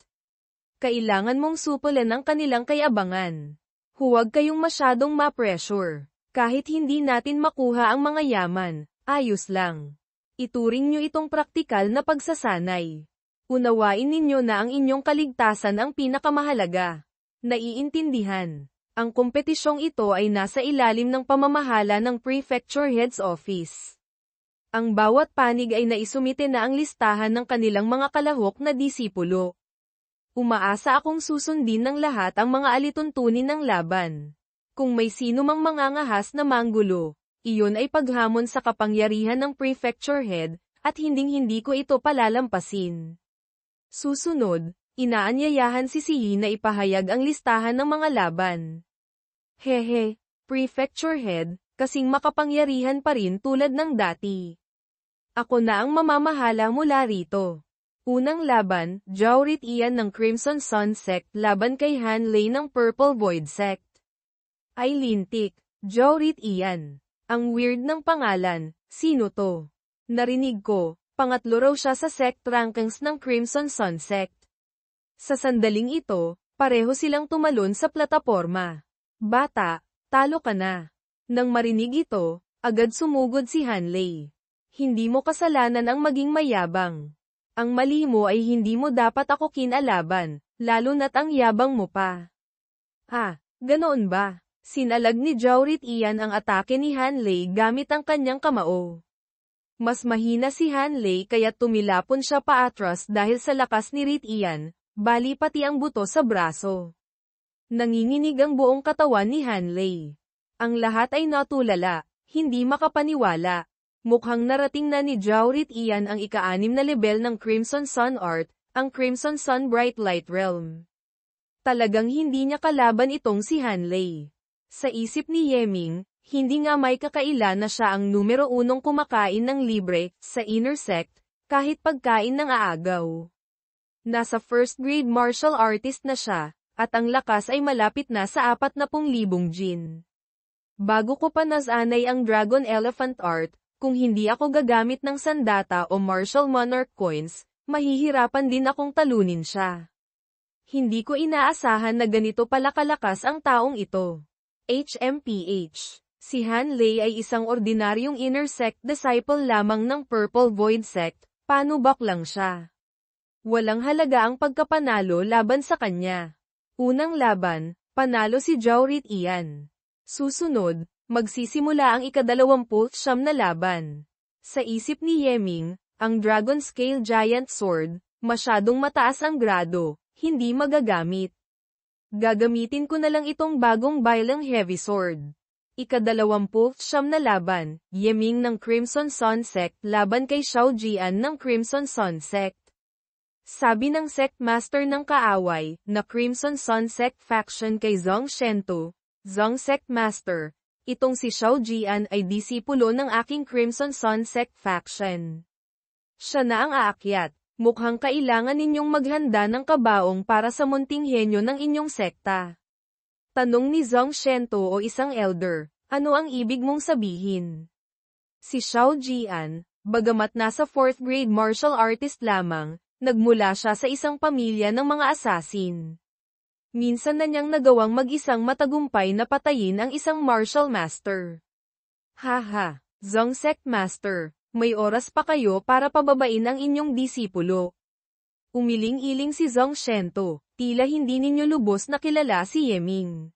Kailangan mong supulan ang kanilang kayabangan. Huwag kayong masyadong ma-pressure. Kahit hindi natin makuha ang mga yaman, ayos lang. Ituring nyo itong praktikal na pagsasanay. Unawain ninyo na ang inyong kaligtasan ang pinakamahalaga. Naiintindihan. Ang kompetisyong ito ay nasa ilalim ng pamamahala ng Prefecture Head's Office. Ang bawat panig ay naisumite na ang listahan ng kanilang mga kalahok na disipulo. Umaasa akong susundin ng lahat ang mga alituntunin ng laban. Kung may sino mang mangangahas na manggulo, iyon ay paghamon sa kapangyarihan ng Prefecture Head, at hinding-hindi ko ito palalampasin. Susunod, Inaanyayahan si Yi na ipahayag ang listahan ng mga laban. Hehe, Prefecture Head, kasing makapangyarihan pa rin tulad ng dati. Ako na ang mamamahala mula rito. Unang laban, Jaurit Ian ng Crimson Sun Sect laban kay Han Lei ng Purple Void Sect. Ay lintik, Jaurit Ian. Ang weird ng pangalan, sino to? Narinig ko, pangatlo raw siya sa sect rankings ng Crimson Sun Sect. Sa sandaling ito, pareho silang tumalon sa plataporma. Bata, talo ka na. Nang marinig ito, agad sumugod si Han Lei. Hindi mo kasalanan ang maging mayabang. Ang mali mo ay hindi mo dapat ako kinalaban, lalo na't ang yabang mo pa. Ah, ganoon ba? Sinalag ni Jaurit Ian ang atake ni Han Lei gamit ang kanyang kamao. Mas mahina si Han Lei kaya tumilapon siya paatras dahil sa lakas ni Rit Ian, bali pati ang buto sa braso. Nanginginig ang buong katawan ni Han Lei. Ang lahat ay natulala, hindi makapaniwala. Mukhang narating na ni Jaurit Ian ang ika-6 na level ng Crimson Sun Art, ang Crimson Sun Bright Light Realm. Talagang hindi niya kalaban itong si Han Lei. Sa isip ni Yeming, hindi nga may kakaila na siya ang numero 1 kumakain ng libre sa inner sect, kahit pagkain ng aagaw. Nasa first grade martial artist na siya, at ang lakas ay malapit na sa 40,000 jin. Bago ko pa nasanay ang Dragon Elephant Art, kung hindi ako gagamit ng sandata o martial monarch coins, mahihirapan din akong talunin siya. Hindi ko inaasahan na ganito pala kalakas ang taong ito. HMPH. Si Han Lei ay isang ordinaryong inner sect disciple lamang ng Purple Void Sect, panubak lang siya. Walang halaga ang pagkapanalo laban sa kanya. Unang laban, panalo si Jaurit Ian. Susunod, magsisimula ang ika-29 na laban. Sa isip ni Yeming, ang Dragon Scale Giant Sword, masyadong mataas ang grado, hindi magagamit. Gagamitin ko na lang itong bagong bilang heavy sword. Ika-29 na laban, Yeming ng Crimson Sun Sect laban kay Xiao Jian ng Crimson Sun Sect. Sabi ng Sect Master ng kaaway, na Crimson Sun Sect faction kay Zhong Shento, Zhong Sect Master, itong si Xiao Jian ay disipulo ng aking Crimson Sun Sect faction. Siya na ang aakyat. Mukhang kailangan ninyong maghanda ng kabaong para sa munting henyo ng inyong sekta. Tanong ni Zhong Shento o isang elder, ano ang ibig mong sabihin? Si Xiao Jian, bagamat nasa 4th grade martial artist lamang, nagmula siya sa isang pamilya ng mga assassin. Minsan na niyang nagawang mag-isang matagumpay na patayin ang isang martial master. Haha, Zhong Sect Master. May oras pa kayo para pababain ang inyong disipulo. Umiling-iling si Zhong Shento, tila hindi ninyo lubos na kilala si Yeming.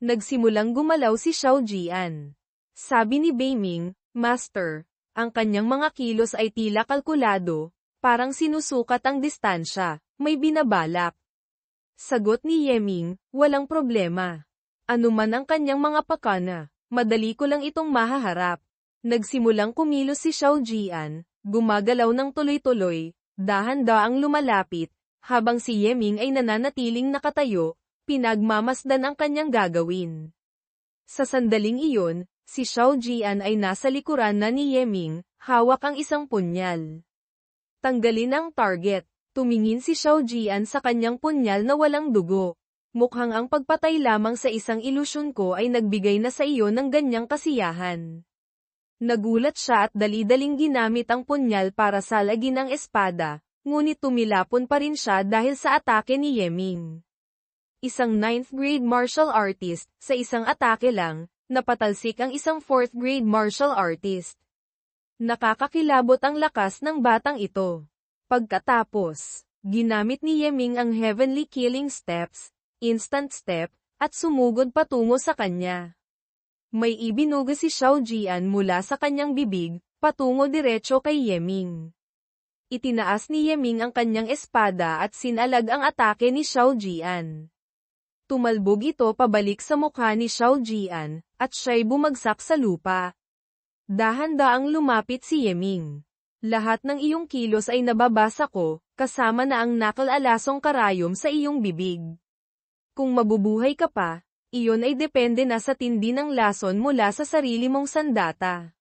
Nagsimulang gumalaw si Xiao Jian. Sabi ni Beiming, Master, ang kanyang mga kilos ay tila kalkulado, parang sinusukat ang distansya, may binabalak. Sagot ni Yeming, walang problema. Ano man ang kanyang mga pakana, madali ko lang itong mahaharap. Nagsimulang kumilos si Xiao Jian, gumagalaw ng tuloy-tuloy, dahan-daang lumalapit, habang si Yeming ay nananatiling nakatayo, pinagmamasdan ang kanyang gagawin. Sa sandaling iyon, si Xiao Jian ay nasa likuran na ni Yeming, hawak ang isang punyal. Tanggalin ang target, tumingin si Xiao Jian sa kanyang punyal na walang dugo. Mukhang ang pagpatay lamang sa isang ilusyon ko ay nagbigay na sa iyo ng ganyang kasiyahan. Nagulat siya at dali-daling ginamit ang punyal para salagin ang espada, ngunit tumilapon pa rin siya dahil sa atake ni Yeming. Isang 9th grade martial artist, sa isang atake lang, napatalsik ang isang 4th grade martial artist. Nakakakilabot ang lakas ng batang ito. Pagkatapos, ginamit ni Yeming ang Heavenly Killing Steps, Instant Step, at sumugod patungo sa kanya. May ibinuga si Xiao Jian mula sa kanyang bibig, patungo diretso kay Yeming. Itinaas ni Yeming ang kanyang espada at sinalag ang atake ni Xiao Jian. Tumalbog ito pabalik sa mukha ni Xiao Jian, at siya'y bumagsak sa lupa. Dahan-daang lumapit si Yeming. Lahat ng iyong kilos ay nababasa ko, kasama na ang nakal-alasong karayom sa iyong bibig. Kung mabubuhay ka pa, iyon ay depende na sa tindi ng lason mula sa sarili mong sandata.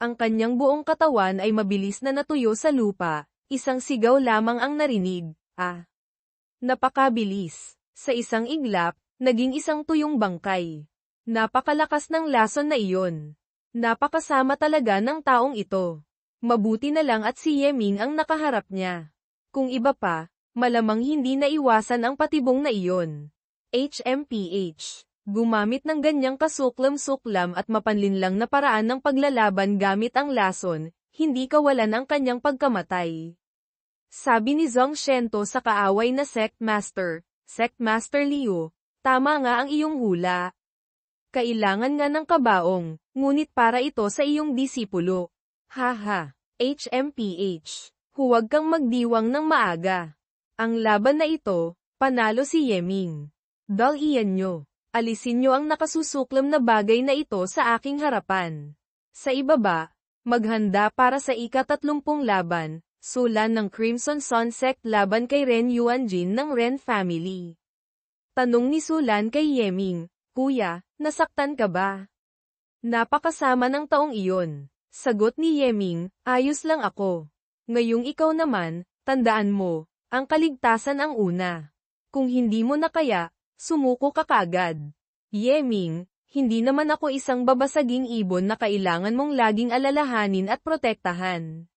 Ang kanyang buong katawan ay mabilis na natuyo sa lupa, isang sigaw lamang ang narinig, ah. Napakabilis. Sa isang iglap, naging isang tuyong bangkay. Napakalakas ng lason na iyon. Napakasama talaga ng taong ito. Mabuti na lang at si Yeming ang nakaharap niya. Kung iba pa, malamang hindi naiwasan ang patibong na iyon. HMPH. Gumamit ng ganyang kasuklam-suklam at mapanlinlang na paraan ng paglalaban gamit ang lason, hindi kawalan ang kanyang pagkamatay. Sabi ni Zhong Shento sa kaaway na Sect Master Liu, tama nga ang iyong hula. Kailangan nga ng kabaong, ngunit para ito sa iyong disipulo. Haha, HMPH, huwag kang magdiwang ng maaga. Ang laban na ito, panalo si Yeming. Dal-iyan nyo, alisin nyo ang nakasusuklam na bagay na ito sa aking harapan. Sa ibaba, maghanda para sa ika-30 laban. Sulan ng Crimson Sun Sect laban kay Ren Yuanjin ng Ren Family. Tanong ni Sulan kay Yeming, Kuya, nasaktan ka ba? Napakasama ng taong iyon. Sagot ni Yeming, ayos lang ako. Ngayong ikaw naman, tandaan mo, ang kaligtasan ang una. Kung hindi mo na kaya, sumuko ka kaagad. Yeming, hindi naman ako isang babasaging ibon na kailangan mong laging alalahanin at protektahan.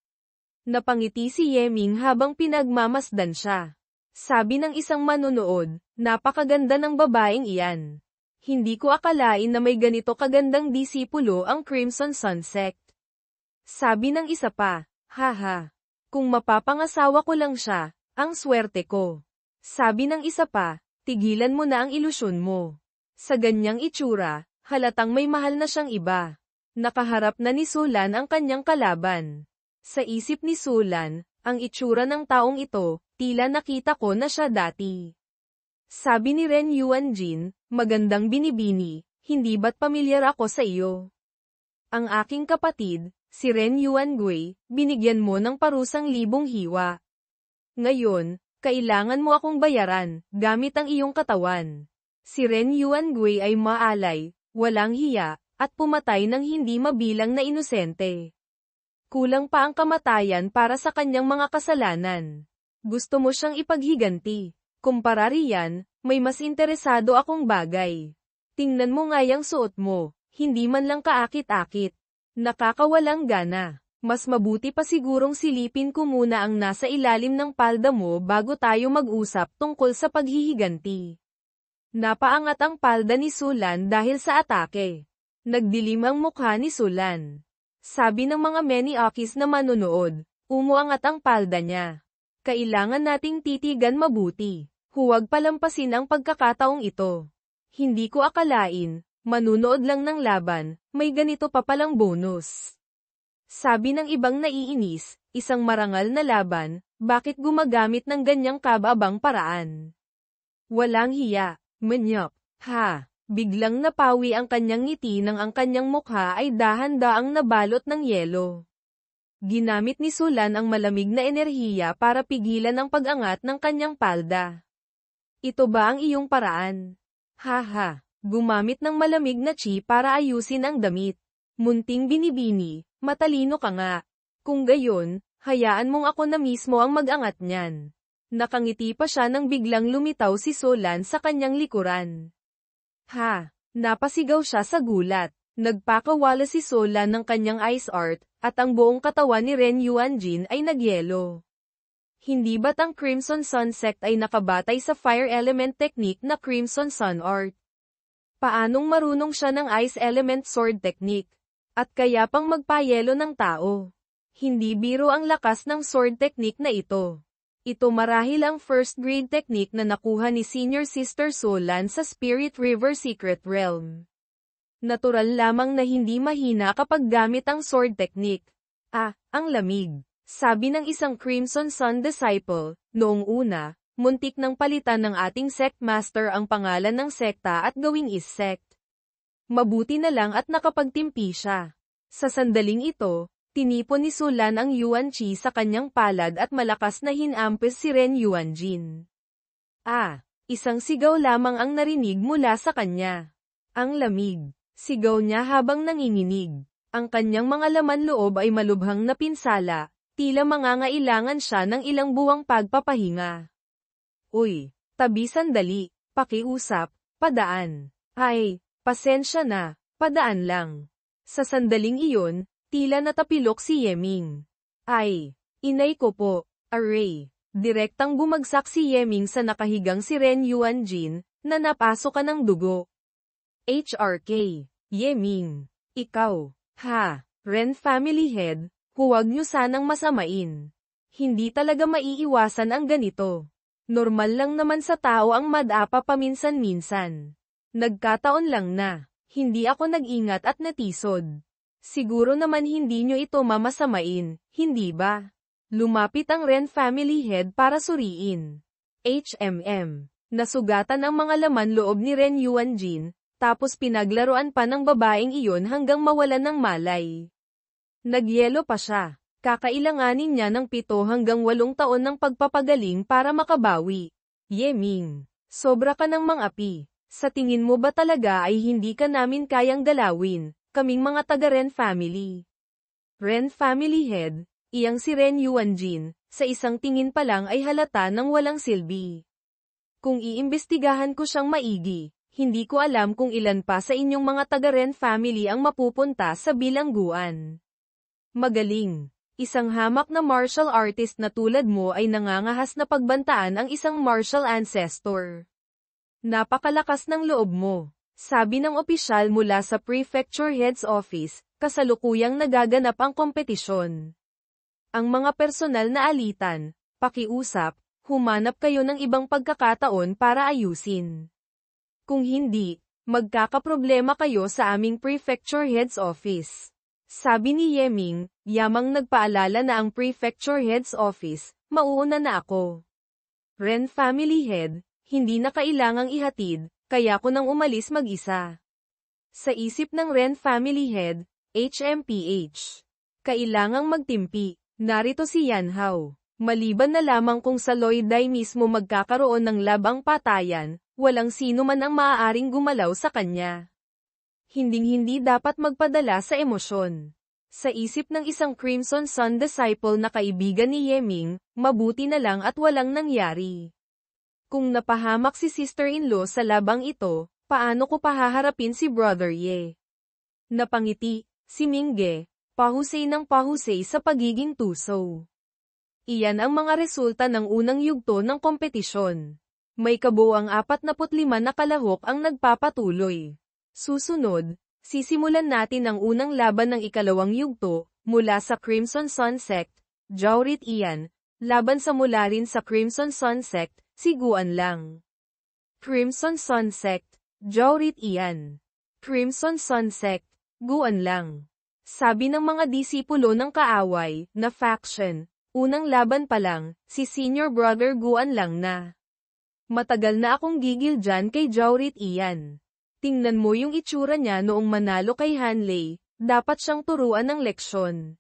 Napangiti si Yeming habang pinagmamasdan siya. Sabi ng isang manonood, napakaganda ng babaeng iyan. Hindi ko akalain na may ganito kagandang disipulo ang Crimson Sun Sect. Sabi ng isa pa, haha. Kung mapapangasawa ko lang siya, ang swerte ko. Sabi ng isa pa, tigilan mo na ang ilusyon mo. Sa ganyang itsura, halatang may mahal na siyang iba. Nakaharap na ni Sulan ang kanyang kalaban. Sa isip ni Sulan, ang itsura ng taong ito, tila nakita ko na siya dati. Sabi ni Ren Yuanjin, magandang binibini, hindi ba't pamilyar ako sa iyo? Ang aking kapatid, si Ren Yuangui, binigyan mo ng parusang 1,000 hiwa. Ngayon, kailangan mo akong bayaran, gamit ang iyong katawan. Si Ren Yuangui ay maalay, walang hiya, at pumatay ng hindi mabilang na inosente. Kulang pa ang kamatayan para sa kanyang mga kasalanan. Gusto mo siyang ipaghiganti. Kumpara riyan, may mas interesado akong bagay. Tingnan mo nga yang suot mo, hindi man lang kaakit-akit. Nakakawalang gana. Mas mabuti pa sigurong silipin ko muna ang nasa ilalim ng palda mo bago tayo mag-usap tungkol sa paghihiganti. Napaangat ang palda ni Sulan dahil sa atake. Nagdilim ang mukha ni Sulan. Sabi ng mga Meniakis na manonood, umuangat ang palda niya. Kailangan nating titigan mabuti. Huwag palampasin ang pagkakataong ito. Hindi ko akalain, manunood lang ng laban, may ganito pa palang bonus. Sabi ng ibang naiinis, isang marangal na laban, bakit gumagamit ng ganyang kababang paraan? Walang hiya, manyap, ha. Biglang napawi ang kanyang ngiti nang ang kanyang mukha ay dahan-daang nabalot ng yelo. Ginamit ni Sulan ang malamig na enerhiya para pigilan ang pag-angat ng kanyang palda. Ito ba ang iyong paraan? Haha, gumamit ng malamig na chi para ayusin ang damit. Munting binibini, matalino ka nga. Kung gayon, hayaan mong ako na mismo ang mag-angat niyan. Nakangiti pa siya nang biglang lumitaw si Sulan sa kanyang likuran. Ha! Napasigaw siya sa gulat. Nagpakawala si Sulan ng kanyang ice art, at ang buong katawan ni Ren Yuanjin ay nagyelo. Hindi ba't ang Crimson Sun Sect ay nakabatay sa fire element technique na Crimson Sun Art? Paanong marunong siya ng ice element sword technique? At kaya pang magpayelo ng tao? Hindi biro ang lakas ng sword technique na ito. Ito marahil ang first grade technique na nakuha ni Senior Sister Sulan sa Spirit River Secret Realm. Natural lamang na hindi mahina kapag gamit ang sword technique. Ang lamig. Sabi ng isang Crimson Sun disciple, noong una, muntik nang palitan ng ating sect master ang pangalan ng sekta at gawing is-sect. Mabuti na lang at nakapagtimpi siya. Sa sandaling ito, Tinipon ni Sulan ang Yuan Chi sa kanyang palad at malakas na hinampes si Ren Yuanjin. Isang sigaw lamang ang narinig mula sa kanya. Ang lamig. Sigaw niya habang nanginginig. Ang kanyang mga laman loob ay malubhang napinsala, tila mangangailangan siya ng ilang buwang pagpapahinga. Uy, tabi sandali, pakiusap, padaan. Ay, pasensya na, padaan lang. Sa sandaling iyon, tila natapilok si Yeming. Ay, inay ko po, Aray. Direktang bumagsak si Yeming sa nakahigang si Ren Yuanjin, na napasok ka ng dugo. HRK, Yeming, ikaw, Ren family head, huwag niyo sanang masamain. Hindi talaga maiiwasan ang ganito. Normal lang naman sa tao ang madapa paminsan-minsan. Nagkataon lang na, hindi ako nag-ingat at natisod. Siguro naman hindi niyo ito mamasamain, hindi ba? Lumapit ang Ren family head para suriin. Nasugatan ang mga laman loob ni Ren Yuanjin, tapos pinaglaruan pa ng babaeng iyon hanggang mawalan ng malay. Nagyelo pa siya. Kakailanganin niya ng 7 hanggang 8 taon ng pagpapagaling para makabawi. Yeming, sobra ka ng mang-api. Sa tingin mo ba talaga ay hindi ka namin kayang galawin, kaming mga taga-Ren family? Ren family head, iyang si Ren Yuanjin, sa isang tingin pa lang ay halata ng walang silbi. Kung iimbestigahan ko siyang maigi, hindi ko alam kung ilan pa sa inyong mga taga-Ren family ang mapupunta sa bilangguan. Magaling. Isang hamak na martial artist na tulad mo ay nangangahas na pagbantaan ang isang martial ancestor. Napakalakas ng loob mo, sabi ng opisyal mula sa Prefecture Head's Office, kasalukuyang nagaganap ang kompetisyon. Ang mga personal na alitan, pakiusap, humanap kayo ng ibang pagkakataon para ayusin. Kung hindi, magkakaproblema kayo sa aming Prefecture Head's Office. Sabi ni Yeming, yamang nagpaalala na ang Prefecture Head's Office, mauuna na ako. Ren family head, hindi na kailangang ihatid, kaya ko nang umalis mag-isa. Sa isip ng Ren family head, HMPH. Kailangang magtimpi, narito si Yan Hao. Maliban na lamang kung sa Loyday mismo magkakaroon ng labang patayan, walang sino man ang maaaring gumalaw sa kanya. Hinding-hindi dapat magpadala sa emosyon. Sa isip ng isang Crimson Sun disciple na kaibigan ni Yeming, mabuti na lang at walang nangyari. Kung napahamak si sister-in-law sa labang ito, paano ko pahaharapin si Brother Ye? Napangiti, si Mingge, pahusay ng pahusay sa pagiging tuso. Iyan ang mga resulta ng unang yugto ng kompetisyon. May kabuuang 45 na kalahok ang nagpapatuloy. Susunod, sisimulan natin ang unang laban ng ikalawang yugto, mula sa Crimson Sun Sect, Jaurit Ian, laban sa mula rin sa Crimson Sun Sect, si Guan Lang. Crimson Sun Sect, Jaurit Ian. Crimson Sun Sect, Guan Lang. Sabi ng mga disipulo ng kaaway, na faction, unang laban pa lang, si Senior Brother Guan Lang na. Matagal na akong gigil dyan kay Jaurit Ian. Tingnan mo yung itsura niya noong manalo kay Hanley, dapat siyang turuan ng leksyon.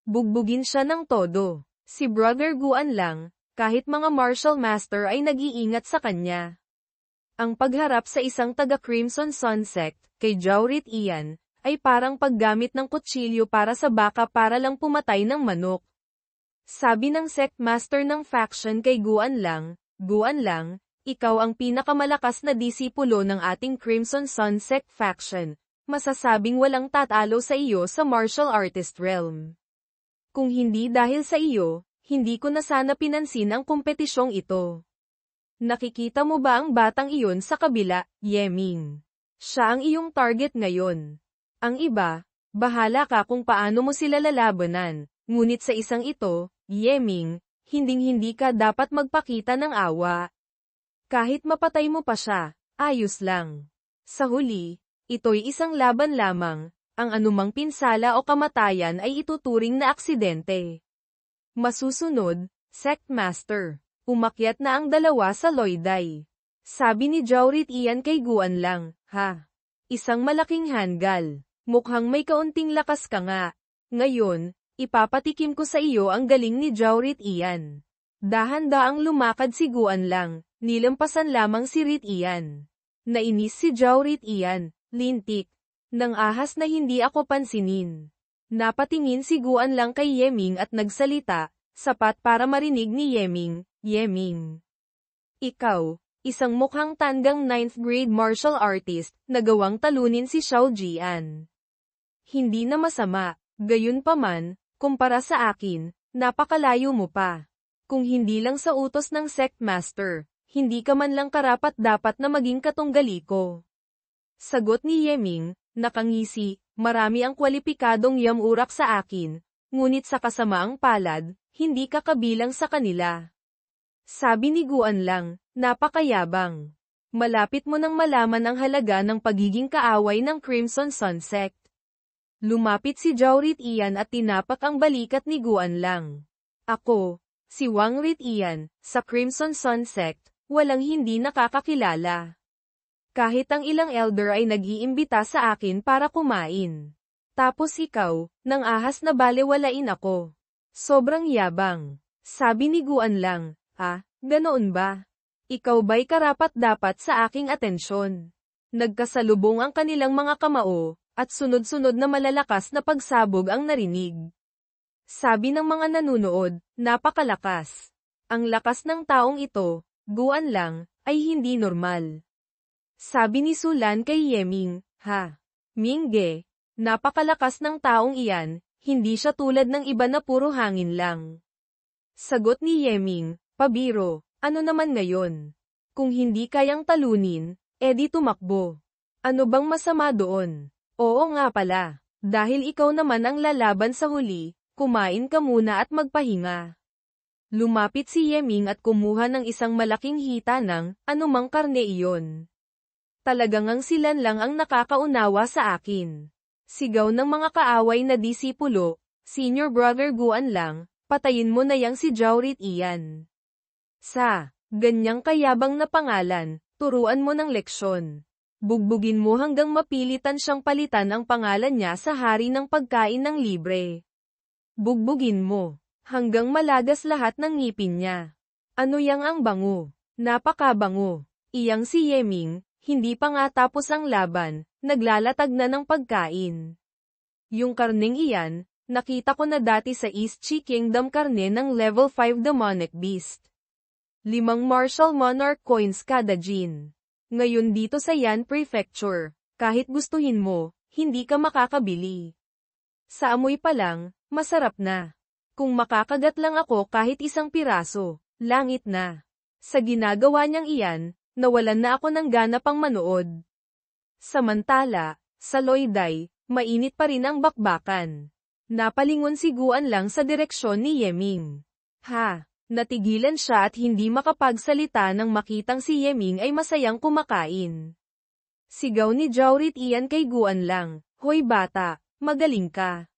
Bugbugin siya ng todo. Si Brother Guan Lang, kahit mga martial master ay nag-iingat sa kanya. Ang pagharap sa isang taga-Crimson Sun Sect, kay Jaurit Ian, ay parang paggamit ng kutsilyo para sa baka para lang pumatay ng manok. Sabi ng sect master ng faction kay Guan Lang, ikaw ang pinakamalakas na disipulo ng ating Crimson Sun Sect faction, masasabing walang tatalo sa iyo sa martial artist realm. Kung hindi dahil sa iyo, hindi ko na sana pinansin ang kompetisyong ito. Nakikita mo ba ang batang iyon sa kabila, Yeming? Siya ang iyong target ngayon. Ang iba, bahala ka kung paano mo sila lalabanan, ngunit sa isang ito, Yeming, hinding-hindi ka dapat magpakita ng awa. Kahit mapatay mo pa siya, ayos lang. Sa huli, ito'y isang laban lamang, ang anumang pinsala o kamatayan ay ituturing na aksidente. Masusunod, Sect Master, umakyat na ang dalawa sa Loyday. Sabi ni Jaurit Ian kay Guan Lang, isang malaking hanggal, mukhang may kaunting lakas ka nga. Ngayon, Ipapatikim ko sa iyo ang galing ni Jaurit Ian. Dahan-daang lumakad si Guan Lang, nilampasan lamang si Rit Ian. Nainis si Jaurit Ian, lintik, ng ahas na hindi ako pansinin. Napatingin si Guan Lang kay Yeming at nagsalita, sapat para marinig ni Yeming, Yeming. Ikaw, isang mukhang tandang 9th grade martial artist, nagawang talunin si Xiao Jian. Hindi na masama, gayunpaman, kumpara sa akin, napakalayo mo pa. Kung hindi lang sa utos ng sect master, hindi ka man lang karapat-dapat na maging katunggali ko. Sagot ni Yeming, nakangisi, marami ang kwalipikadong yamurak sa akin, ngunit sa kasamaang palad, hindi ka kabilang sa kanila. Sabi ni Guan Lang, napakayabang. Malapit mo nang malaman ang halaga ng pagiging kaaway ng Crimson Sun Sect. Lumapit si Jaurit Ian at tinapak ang balikat ni Guan Lang. Ako, si Wang Rit Ian, sa Crimson Sun Sect, walang hindi nakakakilala. Kahit ang ilang elder ay nag-iimbita sa akin para kumain. Tapos ikaw, nang ahas na balewalain ako. Sobrang yabang. Sabi ni Guan Lang, ganoon ba? Ikaw ba'y karapat-dapat sa aking atensyon? Nagkasalubong ang kanilang mga kamao, at sunod-sunod na malalakas na pagsabog ang narinig. Sabi ng mga nanunood, napakalakas. Ang lakas ng taong ito, Guan Lang, ay hindi normal. Sabi ni Sulan kay Yeming, Mingge, napakalakas ng taong iyan, hindi siya tulad ng iba na puro hangin lang. Sagot ni Yeming, pabiro, ano naman ngayon? Kung hindi kayang talunin, edi tumakbo. Ano bang masama doon? Oo nga pala, dahil ikaw naman ang lalaban sa huli, kumain ka muna at magpahinga. Lumapit si Yeming at kumuha ng isang malaking hita ng, anumang karne iyon. Talagang ang Silan lang ang nakakaunawa sa akin. Sigaw ng mga kaaway na disipulo, Senior Brother Guan Lang, patayin mo na yang si Jaurit Ian. Sa ganyang kayabang na pangalan, turuan mo ng leksyon. Bugbugin mo hanggang mapilitan siyang palitan ang pangalan niya sa hari ng pagkain ng libre. Bugbugin mo, hanggang malagas lahat ng ngipin niya. Ano yang ang bango? Napakabango. Iyang si Yeming, hindi pa nga tapos ang laban, naglalatag na ng pagkain. Yung karneng iyan, nakita ko na dati sa East Chi Kingdom karne ng level 5 demonic beast. 5 martial monarch coins kada gin. Ngayon dito sa Yan Prefecture, kahit gustuhin mo, hindi ka makakabili. Sa amoy pa lang, masarap na. Kung makakagat lang ako kahit isang piraso, langit na. Sa ginagawa niyang iyan, nawalan na ako ng gana pang manood. Samantala, sa Loyday, mainit pa rin ang bakbakan. Napalingon si Guan Lang sa direksyon ni Yeming. Natigilan siya at hindi makapagsalita nang makitang si Yeming ay masayang kumakain. Sigaw ni Jaurit Ian kay Guan Lang, Hoy bata, magaling ka.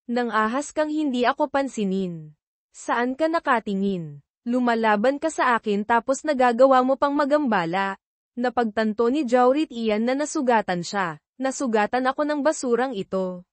Nang ahas kang hindi ako pansinin. Saan ka nakatingin? Lumalaban ka sa akin tapos nagagawa mo pang magambala. Napagtanto ni Jaurit Ian na nasugatan siya. Nasugatan ako ng basurang ito.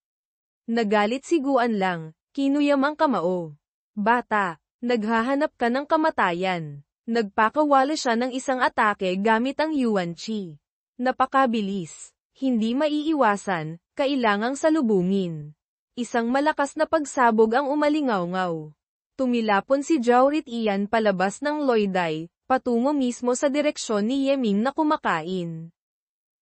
Nagalit si Guan Lang, kinuyam ang kamao. Bata, naghahanap ka ng kamatayan. Nagpakawala siya ng isang atake gamit ang Yuan Chi. Napakabilis. Hindi maiiwasan, kailangang salubungin. Isang malakas na pagsabog ang umalingaw-ngaw. Tumilapon si Jaurit Ian palabas ng Loyday, patungo mismo sa direksyon ni Yeming na kumakain.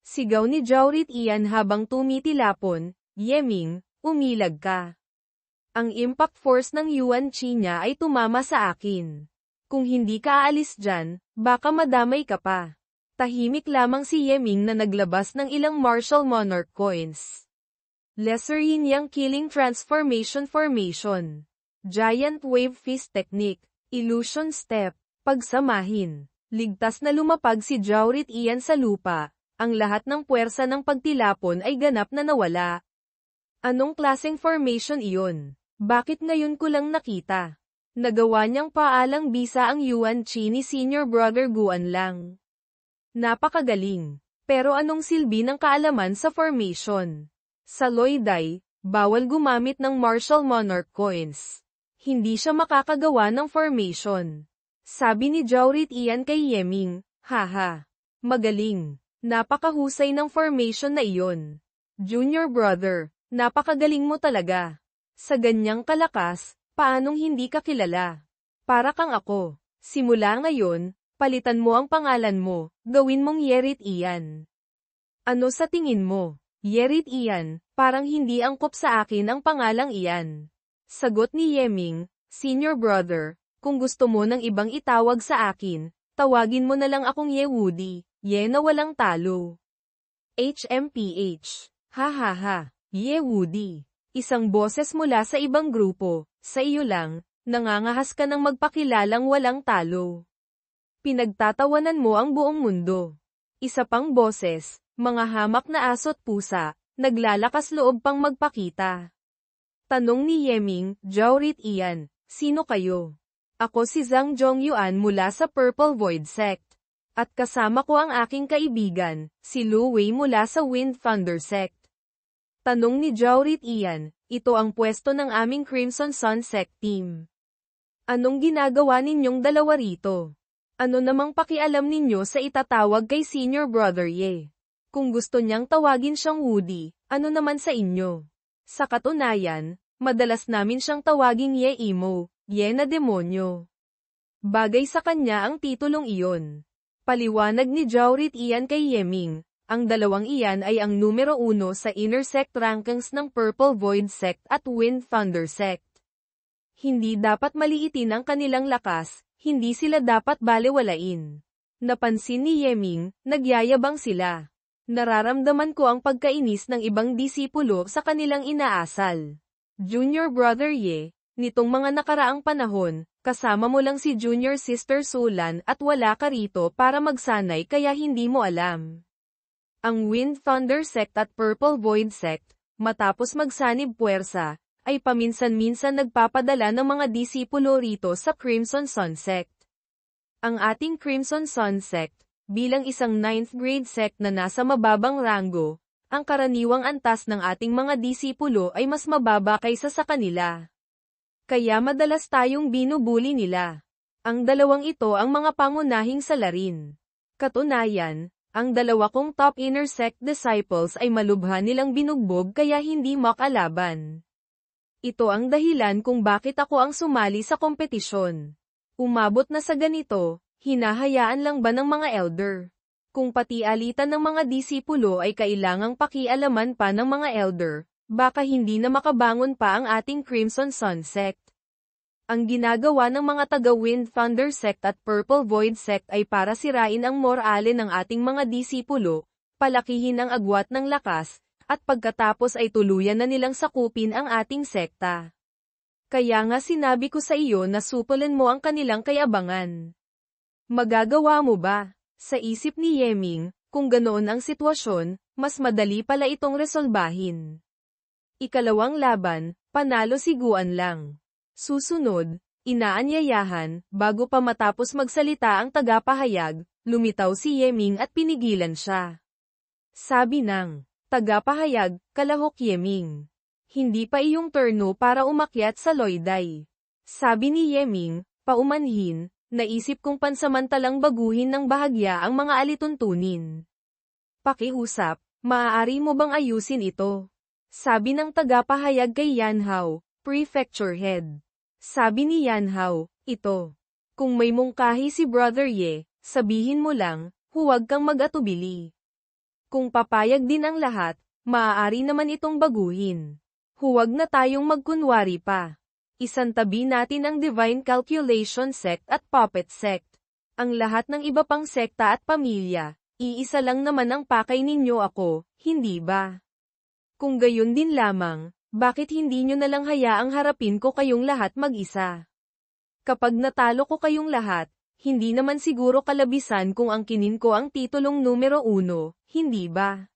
Sigaw ni Jaurit Ian habang tumitilapon, Yeming, umilag ka. Ang impact force ng Yuan Chi niya ay tumama sa akin. Kung hindi ka aalis dyan, baka madamay ka pa. Tahimik lamang si Yeming na naglabas ng ilang martial monarch coins. Lesser Yin Yang Killing Transformation Formation. Giant Wave Fist Technique. Illusion Step. Pagsamahin. Ligtas na lumapag si Jaurit Ian sa lupa. Ang lahat ng puwersa ng pagtilapon ay ganap na nawala. Anong klaseng formation iyon? Bakit ngayon ko lang nakita? Nagawa niyang paalang bisa ang Yuan Chi ni Senior Brother Guan Lang. Napakagaling. Pero anong silbi ng kaalaman sa formation? Sa Loyday, Bawal gumamit ng martial monarch coins. Hindi siya makakagawa ng formation. Sabi ni Jaurit Ian kay Yeming, haha. Magaling. Napakahusay ng formation na iyon. Junior brother, napakagaling mo talaga. Sa ganyang kalakas, paanong hindi ka kilala? Para kang ako. Simula ngayon, palitan mo ang pangalan mo, gawin mong Yerit Ian. Ano sa tingin mo? Yerit Ian, parang hindi angkop sa akin ang pangalang iyan. Sagot ni Yeming, senior brother, kung gusto mo ng ibang itawag sa akin, tawagin mo na lang akong Yewudi, Ye na walang talo. HMPH. Ha ha ha, Yewudi. Isang boses mula sa ibang grupo, sa iyo lang, nangangahas ka ng magpakilalang walang talo. Pinagtatawanan mo ang buong mundo. Isa pang boses, mga hamak na aso't pusa, naglalakas loob pang magpakita. Tanong ni Yeming, Jaurit Ian, sino kayo? Ako si Zhang Zhongyuan mula sa Purple Void Sect. At kasama ko ang aking kaibigan, si Lu Wei mula sa Wind Thunder Sect. Tanong ni Jaurit Ian, ito ang pwesto ng aming Crimson Sun Sect team. Anong ginagawa ninyong dalawa rito? Ano namang pakialam ninyo sa itatawag kay Senior Brother Ye? Kung gusto niyang tawagin siyang Woody, ano naman sa inyo? Sa katunayan, madalas namin siyang tawaging Ye Imo, Ye na demonyo. Bagay sa kanya ang titulong iyon. Paliwanag ni Jaurit Ian kay Yeming, ang dalawang iyan ay ang numero 1 sa Inner Sect rankings ng Purple Void Sect at Wind Thunder Sect. Hindi dapat maliitin ang kanilang lakas, hindi sila dapat balewalain. Napansin ni Yeming, nagyayabang sila. Nararamdaman ko ang pagkainis ng ibang disipulo sa kanilang inaasal. Junior Brother Ye, nitong mga nakaraang panahon, kasama mo lang si Junior Sister Sulan at wala ka rito para magsanay kaya hindi mo alam. Ang Wind Thunder Sect at Purple Void Sect, matapos magsanib puwersa, ay paminsan-minsan nagpapadala ng mga disipulo rito sa Crimson Sun Sect. Ang ating Crimson Sun Sect, bilang isang 9th grade sect na nasa mababang ranggo, ang karaniwang antas ng ating mga disipulo ay mas mababa kaysa sa kanila. Kaya madalas tayong binubuli nila. Ang dalawang ito ang mga pangunahing salarin. Katunayan, ang dalawa kong top inner sect disciples ay malubha nilang binugbog kaya hindi makalaban. Ito ang dahilan kung bakit ako ang sumali sa kompetisyon. Umabot na sa ganito, hinahayaan lang ba ng mga elder? Kung pati alitan ng mga disipulo ay kailangang pakialaman pa ng mga elder, baka hindi na makabangon pa ang ating Crimson Sun Sect. Ang ginagawa ng mga taga-Wind Thunder Sect at Purple Void Sect ay para sirain ang morale ng ating mga disipulo, palakihin ang agwat ng lakas, at pagkatapos ay tuluyan na nilang sakupin ang ating sekta. Kaya nga sinabi ko sa iyo na supulin mo ang kanilang kayabangan. Magagawa mo ba? Sa isip ni Yeming, kung ganoon ang sitwasyon, mas madali pala itong resolbahin. Ikalawang laban, panalo si Guan lang. Susunod, inaanyayahan, bago pa matapos magsalita ang tagapahayag, lumitaw si Yeming at pinigilan siya. Sabi ng tagapahayag, kalahok Yeming. Hindi pa iyong turno para umakyat sa loyday. Sabi ni Yeming, paumanhin, naisip kong pansamantalang baguhin ng bahagya ang mga alituntunin. Pakiusap, maaari mo bang ayusin ito? Sabi ng tagapahayag kay Yanhao, Prefecture Head. Sabi ni Yanhao, ito. Kung may mungkahi si Brother Ye, sabihin mo lang, huwag kang mag-atubili. Kung papayag din ang lahat, maaari naman itong baguhin. Huwag na tayong magkunwari pa. Isantabi natin ang Divine Calculation Sect at Puppet Sect. Ang lahat ng iba pang sekta at pamilya, iisa lang naman ang pakay ninyo ako, hindi ba? Kung gayon din lamang, bakit hindi nyo nalang hayaang harapin ko kayong lahat mag-isa? Kapag natalo ko kayong lahat, hindi naman siguro kalabisan kung angkinin ko ang titulong numero 1, hindi ba?